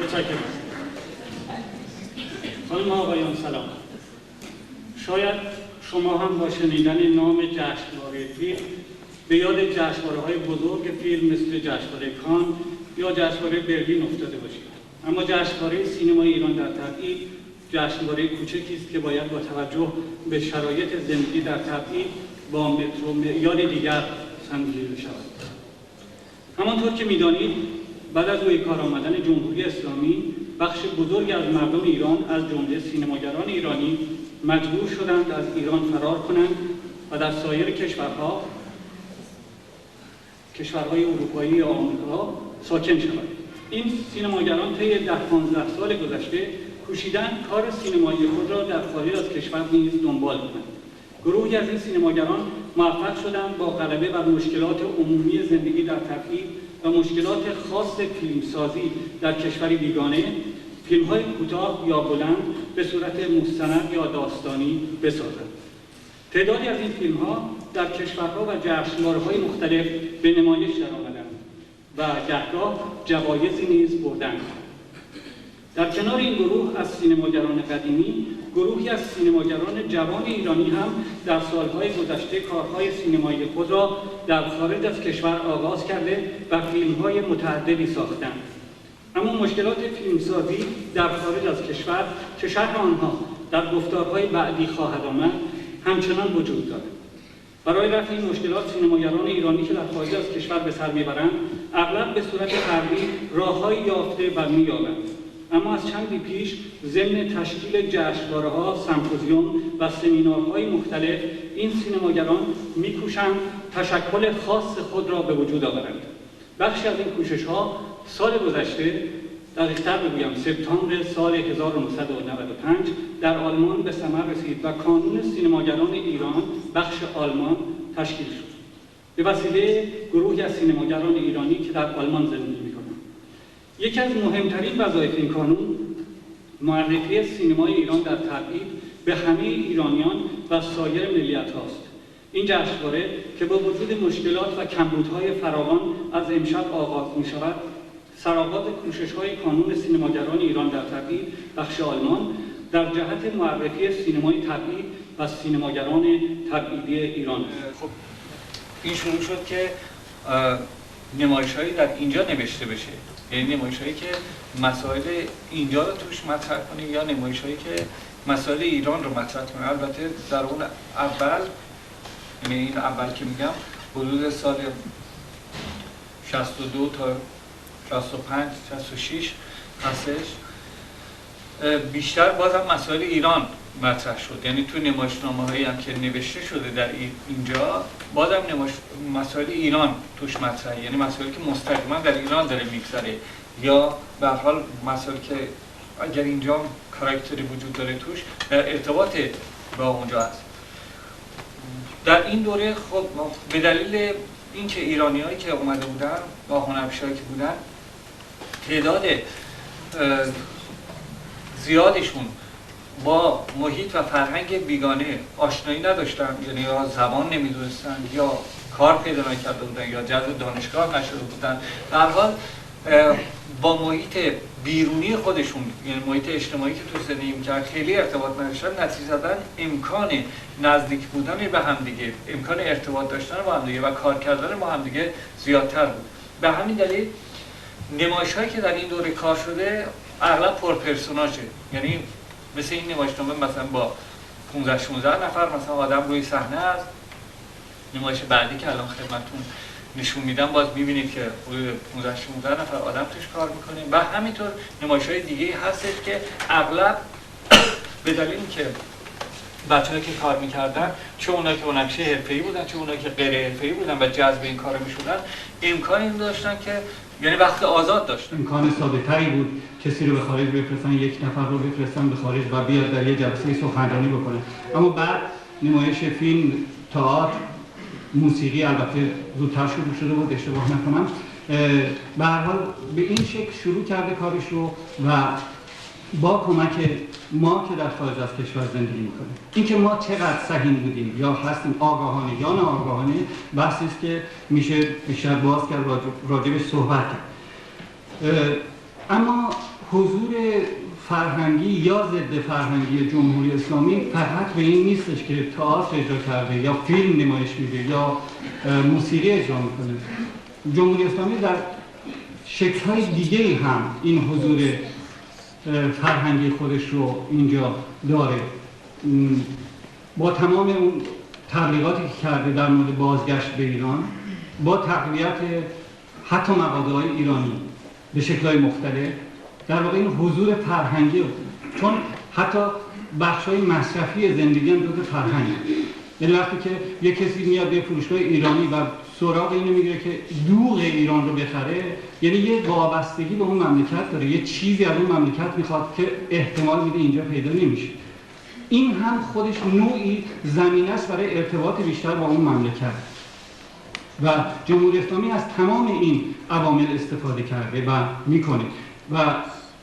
متشکرم. خانم آقایان سلام. شاید شما هم با شنیدن نام جشنواره فیلم به یاد جشنواره‌های بزرگ فیلم مثل جشنواره کان یا جشنواره برلین افتاده باشید. اما جشنواره سینمای ایران در تبعید جشنواره کوچکی است که باید با توجه به شرایط زندگی در تبعید با متر و معیار دیگر سنجیده شود. همانطور که می‌دانید بعد از روی کار آمدن جمهوری اسلامی بخش بزرگی از مردم ایران از جمله سینماگران ایرانی مجبور شدند از ایران فرار کنند و در سایر کشورهای اروپایی یا آمریکا ساکن شوند. این سینماگران طی 10-15 سال گذشته کوشیدند کار سینمایی خود را در خارج از کشور نیز دنبال کنند. گروهی از این سینماگران موفق شدند با غلبه بر مشکلات عمومی زندگی در تبعید و مشکلات خاص فیلمسازی در کشوری بیگانه فیلم‌های کوتاه یا بلند به صورت مستند یا داستانی بسازند. تعدادی از این فیلم‌ها در کشورها و جشنواره‌های مختلف به نمایش درآمدند و گهگاه جوایزی نیز بردند. در کنار این گروه از سینماگران قدیمی، گروهی از سینماگران جوان ایرانی هم در سالهای گذشته کارهای سینمایی خود را در خارج از کشور آغاز کرده و فیلم‌های متعددی ساختند. اما مشکلات فیلمسازی در خارج از کشور که شرح آنها در گفتارهای بعدی خواهد آمد همچنان وجود دارد. برای رفع این مشکلات سینماگران ایرانی که در خارج از کشور به سر میبرند اغلب به صورت فردی راههایی یافته و مییابند. اما از چندی پیش ضمن تشکیل جشنواره‌ها، سمپوزیوم و سمینارهای مختلف این سینماگران میکوشند تشکل خاص خود را به وجود آورند. بخشی از این کوشش‌ها سال گذشته، دقیق‌تر بگویم سپتامبر سال 1995 در آلمان به ثمر رسید و کانون سینماگران ایران بخش آلمان تشکیل شد. به وسیله گروهی از سینماگران ایرانی که در آلمان زندگی می‌کنند. یکی از مهمترین وظایف این کانون معرفی سینمای ایران در تبعید به همه ایرانیان و سایر ملیت‌هاست. این جشنواره که با وجود مشکلات و کمبودهای فراوان از امشب آغاز می‌شود، سرآغاز کوشش‌های کانون سینماگران ایران در تبعید بخش آلمان در جهت معرفی سینمای تبعید و سینماگران تبعیدی ایران است.
خب این شروع شد که نمایش‌هایی در اینجا نوشته بشه، یعنی نمایش‌هایی که مسائل اینجا رو توش مطرح کنه یا نمایش‌هایی که مسائل ایران رو مطرح کنه. البته در اون اول، یعنی این اول که میگم حدود سال 62 تا 65 66 هستش، بیشتر بازم مسائل ایران مطرح شد. یعنی تو نمایشنامه‌هایی هم که نوشته شده در اینجا بازم مسائل ایران توش مطرحه، یعنی مسائلی که مستقیما در ایران داره میگذره یا به هر حال مسائلی که اگر اینجا کاراکتری وجود داره توش در ارتباط با اونجا هست. در این دوره خب به دلیل اینکه ایرانیایی که اومده بودن با هنرپیشه‌ای که بودن تعداد زیادشون با محیط و فرهنگ بیگانه آشنایی نداشتن، یعنی یا زبان نمیدونستن یا کار پیدا نکرده بودن یا جذب دانشگاه نشده بودن. در حال با محیط بیرونی خودشون، یعنی محیط اجتماعی که تو زندگی می‌کردن خیلی ارتباط نداشتن، نتیجتاً امکان نزدیک بودن به همدیگه، امکان ارتباط داشتن با همدیگه و کار کردن با همدیگه زیادتر بود. به همین دلیل نمایش‌هایی که در این دوره کار شده اغلب پرپرسوناژه، یعنی مثل این نمایشنامه مثلا با 15 16 نفر مثلا آدم روی صحنه است. نمایش بعدی که الان خدمتتون نشون میدم باز میبینید که حدود 15 16 نفر آدم توش کار میکنیم و همینطور نمایش‌های دیگه هستش که اغلب به دلیل اینکه بچه‌هایی که کار میکردن چه اونایی که هنرپیشه حرفه‌ای بودن چه اونایی که غیر حرفه‌ای بودن و جذب این کارا میشدن امکان این داشتن که یعنی وقت آزاد داشتن.
امکان ساده‌تری بود کسی رو به خارج بفرستن، یک نفر رو بفرستن به خارج و بیاد در یه جلسه سخنرانی بکنه. اما بعد نمایش فیلم، تئاتر، موسیقی البته زودتر شده بود اشتباه نکنم، به هر حال به این شکل شروع کرده کارش رو و با کمک ما که در خارج از کشور زندگی میکنیم. اینکه ما چقدر سهیم بودیم یا هستیم آگاهانه یا ناآگاهانه بحثی است که میشه بیشتر باز کرد راجبش صحبت کرد. اما حضور فرهنگی یا ضد فرهنگی جمهوری اسلامی فقط به این نیستش که تئاتر اجرا کرده یا فیلم نمایش میده یا موسیقی اجرا میکنه. جمهوری اسلامی در شکل‌های دیگه هم این حضور فرهنگی خودش رو اینجا داره. با تمام اون تبلیغاتی که کرده در مورد بازگشت به ایران، با تقویت حتی مقادهای ایرانی به شکل‌های مختلف، در واقع این حضور فرهنگی، چون حتی بخش‌های مصرفی زندگی هم جزء فرهنگه. یعنی وقتی که یک کسی میاد به فروشگاه ایرانی و سراغ اینو میگیره که دوغ ایران رو بخره، یعنی یه وابستگی به اون مملکت داره، یه چیزی از اون مملکت میخواد که احتمال میده اینجا پیدا نمیشه. این هم خودش نوعی زمینه است برای ارتباط بیشتر با اون مملکت و جمهوری اسلامی از تمام این عوامل استفاده کرده و میکنه و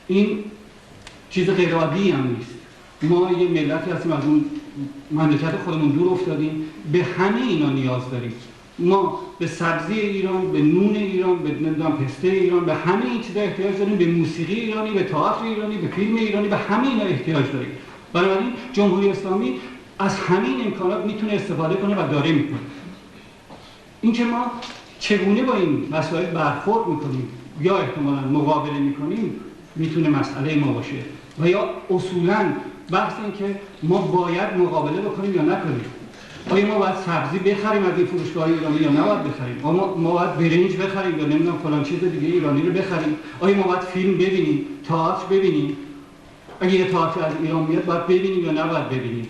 این چیز غیر عادی هم نیست. ما یه ملتی هستیم، از اون مملکت خودمون دور افتادیم، به همه اینا نیاز داریم. ما به سبزی ایران، به نون ایران، به پسته ایران، به همه این چیزا احتیاج داریم، به موسیقی ایرانی، به تئاتر ایرانی، به فیلم ایرانی، به همه اینا احتیاج داریم. بنابراین جمهوری اسلامی از همین امکانات میتونه استفاده کنه و داره میکنه. اینکه ما چگونه با این مسائل برخورد میکنیم یا احتمالاً مقابله میکنیم میتونه مسئله ما باشه و یا اصولاً بحث این که ما باید مقابله بکنیم یا نکنیم. آیا ما باید سبزی بخریم از این فروشگاه ایرانی یا نباید بخریم؟ ما باید برنج بخریم یا نمیدونم فلان چیز دیگه ایرانی رو بخریم؟ آیا ما باید فیلم ببینیم، تئاتر ببینیم؟ اگه یه تئاتر از ایران میاد باید ببینیم یا نباید ببینیم؟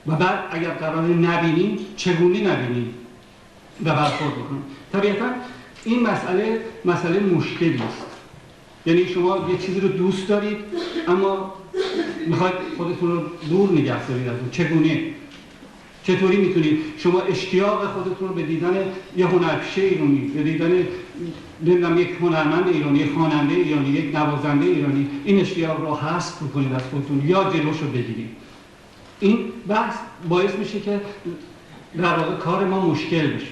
و بعد اگر قرار نبینیم چگونه نبینیم و برخورد بکنیم؟ طبیعتاً این مسئله مشکلی است. یعنی شما یه چیزی رو دوست دارید اما میخواید خودتون رو دور نگه دارید از اون. چگونه؟ چطوری میتونید شما اشتیاق خودتون رو به دیدن یه هنرپیشه ایرانی، به دیدن یک هنرمند ایرانی، یک خواننده ایرانی، یک نوازنده ایرانی، این اشتیاق رو حذف بکنید از خودتون یا جلوش رو بگیرید؟ این بحث باعث میشه که در واقع کار ما مشکل بشه.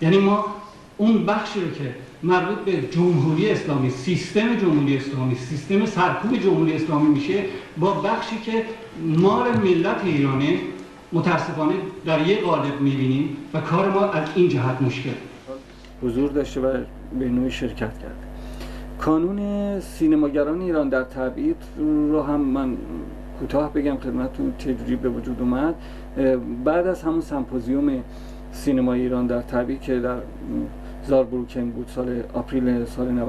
یعنی ما اون بخشی رو که مربوط به جمهوری اسلامی، سیستم جمهوری اسلامی، سیستم سرکوب جمهوری اسلامی میشه، با بخشی که مال ملت ایرانه متاسفانه در یک قالب میبینیم و کار ما از این جهت مشکل
حضور داشته و به نوعی شرکت کرده. کانون سینماگران ایران در تبعید رو هم من کوتاه بگم خدمتتون چجوری به وجود اومد. بعد از همون سمپوزیوم سینما ایران در تبعید که در زاربروکن بود سال آپریل سال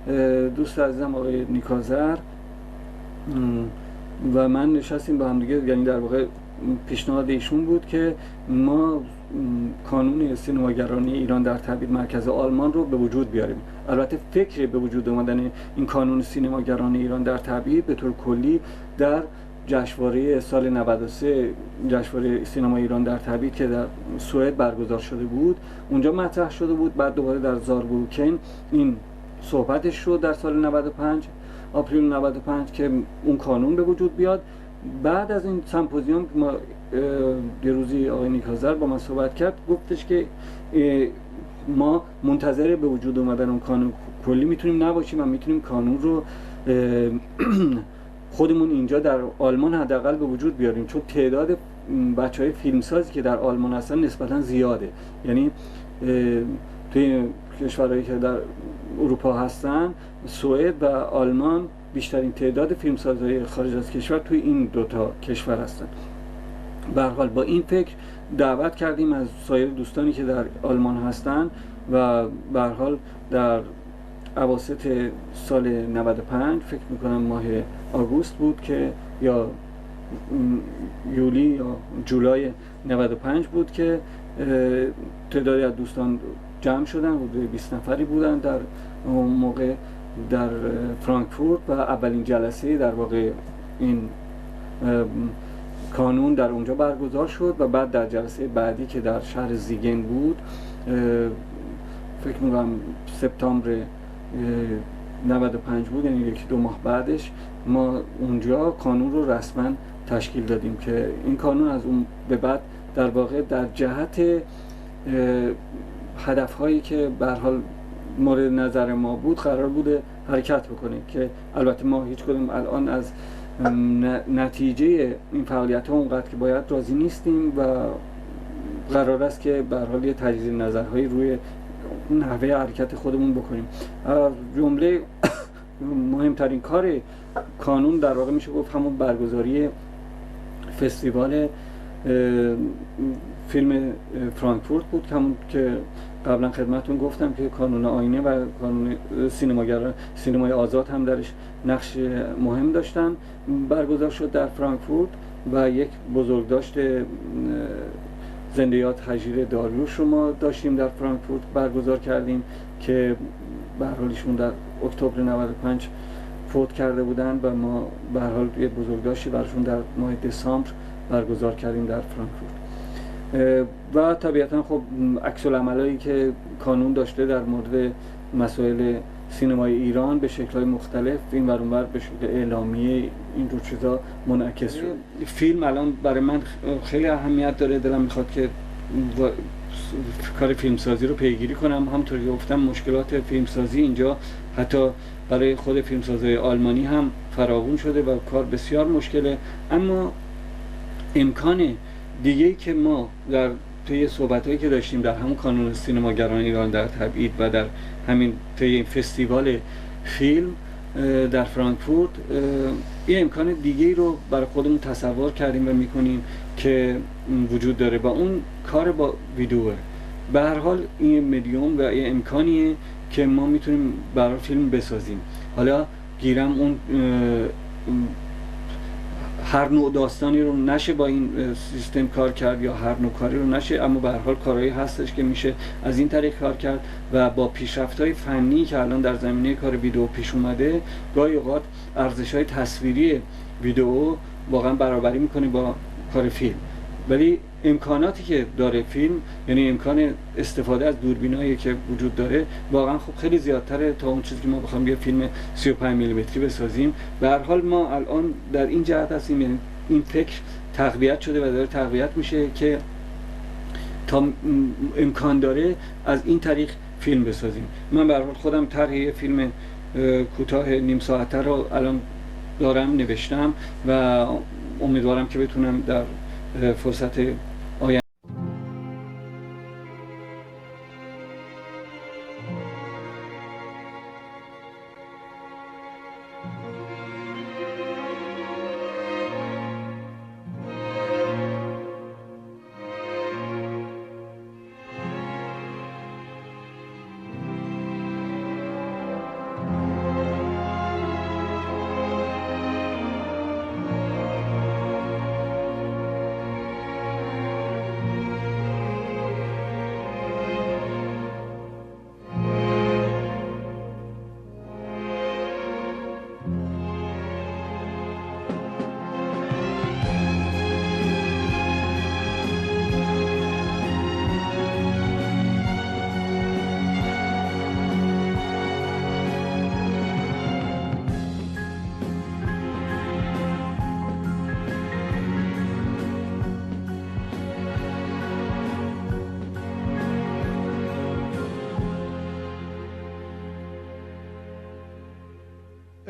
95، دوست عزیزم آقای نیکازر و من نشستیم با هم دیگه، یعنی در واقع پیشنهاد ایشون بود که ما کانون سینماگرانی ایران در تبعید مرکز آلمان رو به وجود بیاریم. البته فکر به وجود آمدن این کانون سینماگران ایران در تبعید به طور کلی در جشنواره سال 93 جشنواره سینما ایران در تبعید که در سوئد برگزار شده بود اونجا مطرح شده بود. بعد دوباره در زاربروکن این صحبتش شد در سال 95 آپریل 95 که اون کانون به وجود بیاد. بعد از این سمپوزیوم یه روزی آقای نیکازر با من صحبت کرد، گفتش که ما منتظر به وجود اومدن اون کانون کلی میتونیم نباشیم و میتونیم کانون رو خودمون اینجا در آلمان حداقل به وجود بیاریم، چون تعداد بچهای فیلمسازی که در آلمان هستن نسبتا زیاده. یعنی توی کشورهایی که در اروپا هستن، سوئد و آلمان بیشترین تعداد فیلمسازهای خارج از کشور توی این دوتا کشور هستن. به هر حال با این فکر دعوت کردیم از سایر دوستانی که در آلمان هستن و به هر حال در اواسط سال 95 فکر میکنم ماه آگوست بود که یا یولی یا جولای 95 بود که تعدادی از دوستان جمع شدن، حدود 20 نفری بودن در اون موقع در فرانکفورت و اولین جلسه در واقع این کانون در اونجا برگزار شد و بعد در جلسه بعدی که در شهر زیگن بود، فکر میکنم سپتامبر 95 بود، یعنی 1-2 ماه بعدش ما اونجا کانون رو رسما تشکیل دادیم که این کانون از اون به بعد در واقع در جهت هدفهایی که به هر حال مورد نظر ما بود قرار بوده حرکت بکنه، که البته ما هیچ کدوم الان از نتیجه این فعالیت ها اونقدر که باید راضی نیستیم و قرار است که به هر حال یه تجدید نظرهایی روی نحوه حرکت خودمون بکنیم. جمله مهمترین کار کانون در واقع میشه گفت همون برگزاری فستیوال فیلم فرانکفورت بود، همون که قبلا خدمتتون گفتم که کانون آینه و کانون سینمای آزاد هم درش نقش مهم داشتن. برگزار شد در فرانکفورت و یک بزرگداشت زنده یاد هژیر داریوش رو ما داشتیم در فرانکفورت برگزار کردیم که به هر حال ایشون در اکتبر 95 فوت کرده بودن و ما به هر حال یک بزرگداشتی براشون در ماه دسامبر برگزار کردیم در فرانکفورت. و طبیعتا خب عکس العملایی که کانون داشته در مورد مسائل سینمای ایران به شکل‌های مختلف این ور اون ور به شکل اعلامیه این جور چیزا منعکس شد. فیلم الان برای من خیلی اهمیت داره، دلم میخواد که کار فیلمسازی رو پیگیری کنم. همونطور که گفتم مشکلات فیلمسازی اینجا حتی برای خود فیلمسازهای آلمانی هم فراوون شده و کار بسیار مشکله، اما امکان دیگه‌ای که ما در طی صحبت‌هایی که داشتیم در همون کانون سینماگران ایران در تبعید و در همین طی این فستیوال فیلم در فرانکفورت یه امکان دیگه‌ای رو برای خودمون تصور کردیم و می‌کنیم که وجود داره و اون کار با ویدیوه. به هر حال این مدیوم و یه امکانیه که ما میتونیم برای فیلم بسازیم. حالا گیرم اون هر نوع داستانی رو نشه با این سیستم کار کرد یا هر نوع کاری رو نشه، اما به هر حال کارهایی هستش که میشه از این طریق کار کرد و با پیشرفت‌های فنی که الان در زمینه کار ویدیو پیش اومده گاهی اوقات ارزش‌های تصویری ویدیو واقعا برابری میکنه با کار فیلم. ولی امکاناتی که داره فیلم، یعنی امکان استفاده از دوربینایی که وجود داره واقعا خب خیلی زیادتره تا اون چیزی که ما بخوام یه فیلم 35 میلیمتری بسازیم. به هر حال ما الان در این جهت هستیم، یعنی این فکر تقویت شده و داره تقویت میشه که تا امکان داره از این طریق فیلم بسازیم. من به هر حال خودم طرح فیلم کوتاه نیم ساعته رو الان دارم نوشتم و امیدوارم که بتونم در فرصت آینده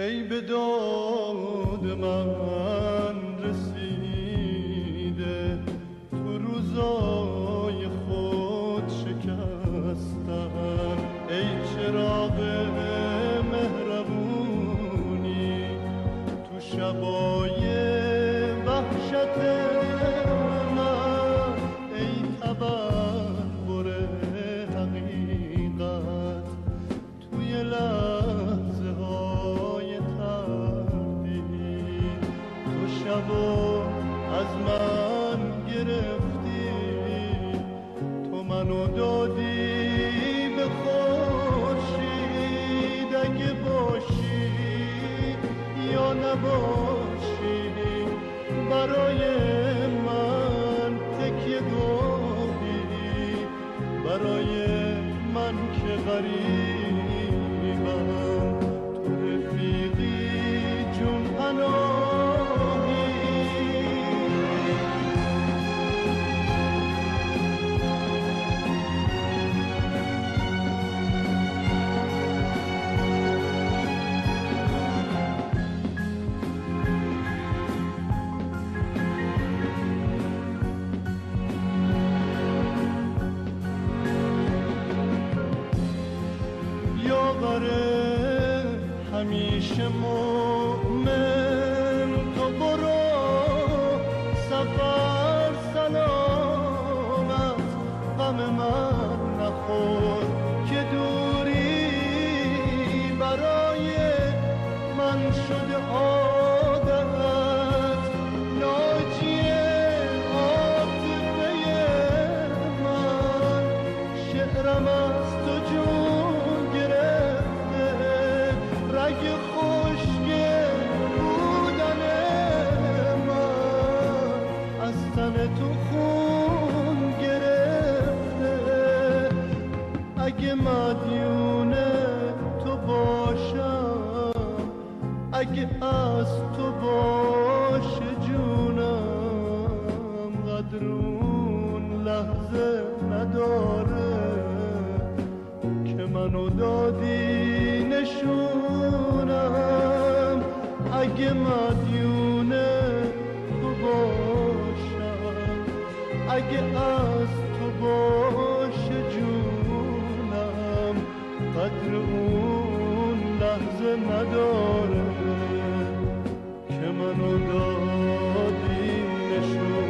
ای به داد من رسیده، تو روزای خود شکستن. ای چراغ مهربونی تو شبای وحشت من، ای تبربر حقیقت توی لحظه های تردید. تو شبو از من گرفتی، تو منو دادی به خورشید. اگه باشی یا نباشی برای من تکیه گاهی، برای من که غریبم تو رفیقی جون پناهی. همیشه مومن تو برو سفر سلامت، غم من نخور که دوری برای من شده عادت. ناجی عاطفه من شعرم از تو جون گرفته، رگ خشک بودن من از تن تو خون گرفته. اگه مدیون تو باشم، اگه از تو باشه جونم، قدر اون لحظه نداره که منو دادی نشونم. اگه مدیون تو باشم، اگه از تو باشه جونم، قدر اون لحظه نداره که منو دادی نشونم.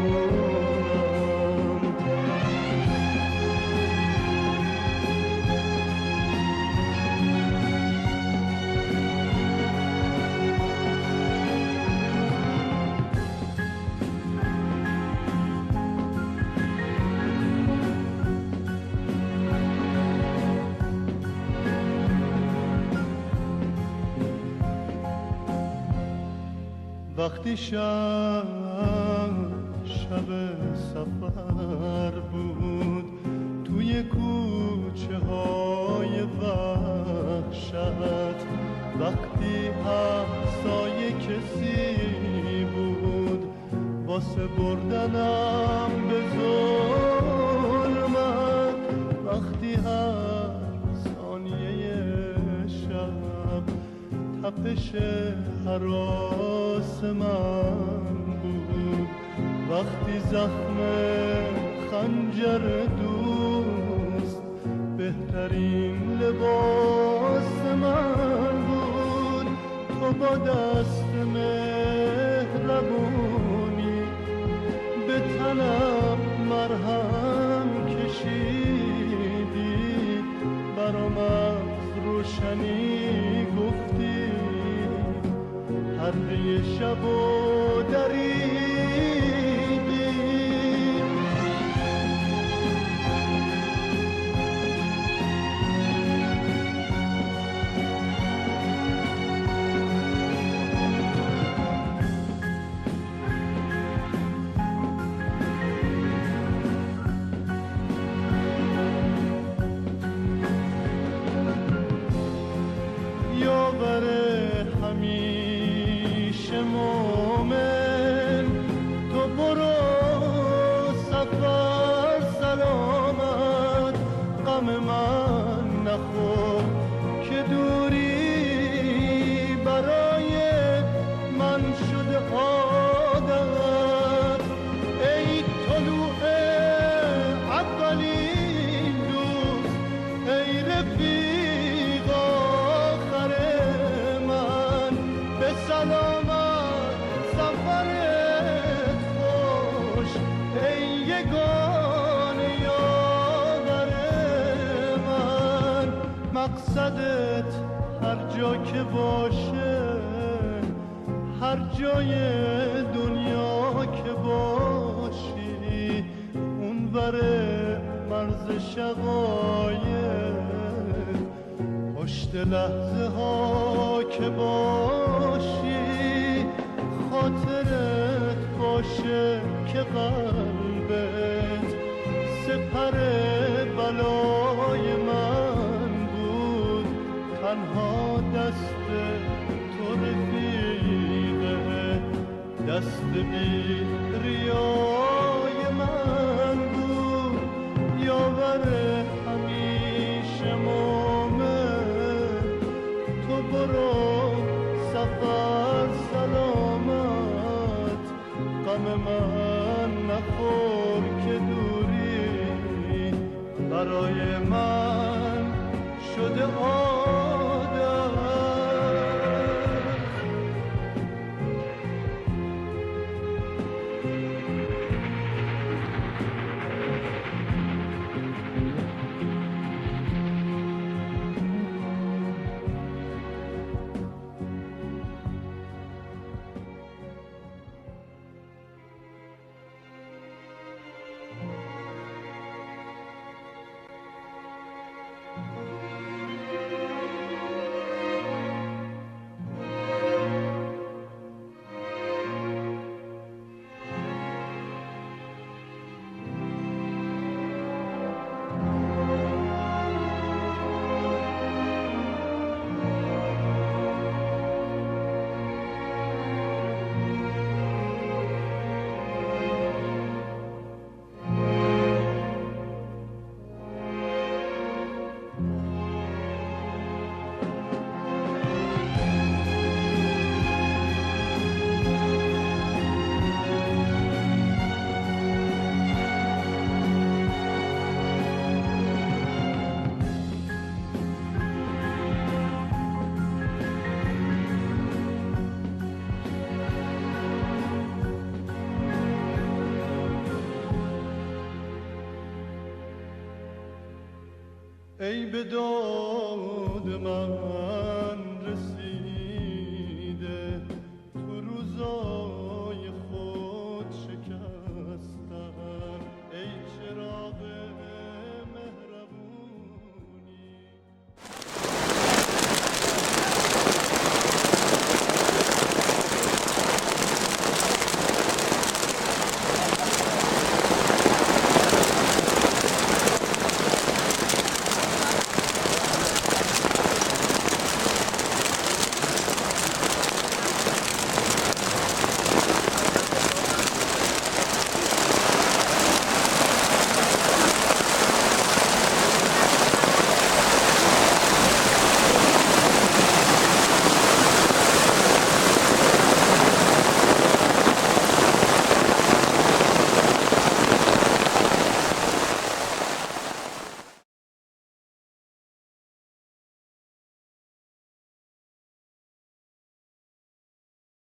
وقتی شب سفر بود توی کوچه های وحشت، وقتی همسایه کسی بود واسه بردنم به ظلمت، وقتی هر ثانیه شب تپش هراس من بود، وقتی زخم خنجر دوست بهترین لباس من بود. تو با دست مهربونی به تنم مرهم کشیدی، برام از روشنی گفتی، پرده شب و دریدی. مقصدت هر جا که باشه، هر جای دنیا که باشی، اون بره مرز شقایق، پشت لحظه ها که باشی، خاطرت باشه که قلبت سپر بلای من بود، تنها دست تو رفیقه، دست بی ریای من بود، یاور همیشه مومن، تو برو سفر سلامت، غم من نخور که دوری برای من شده عادت. ای به داد من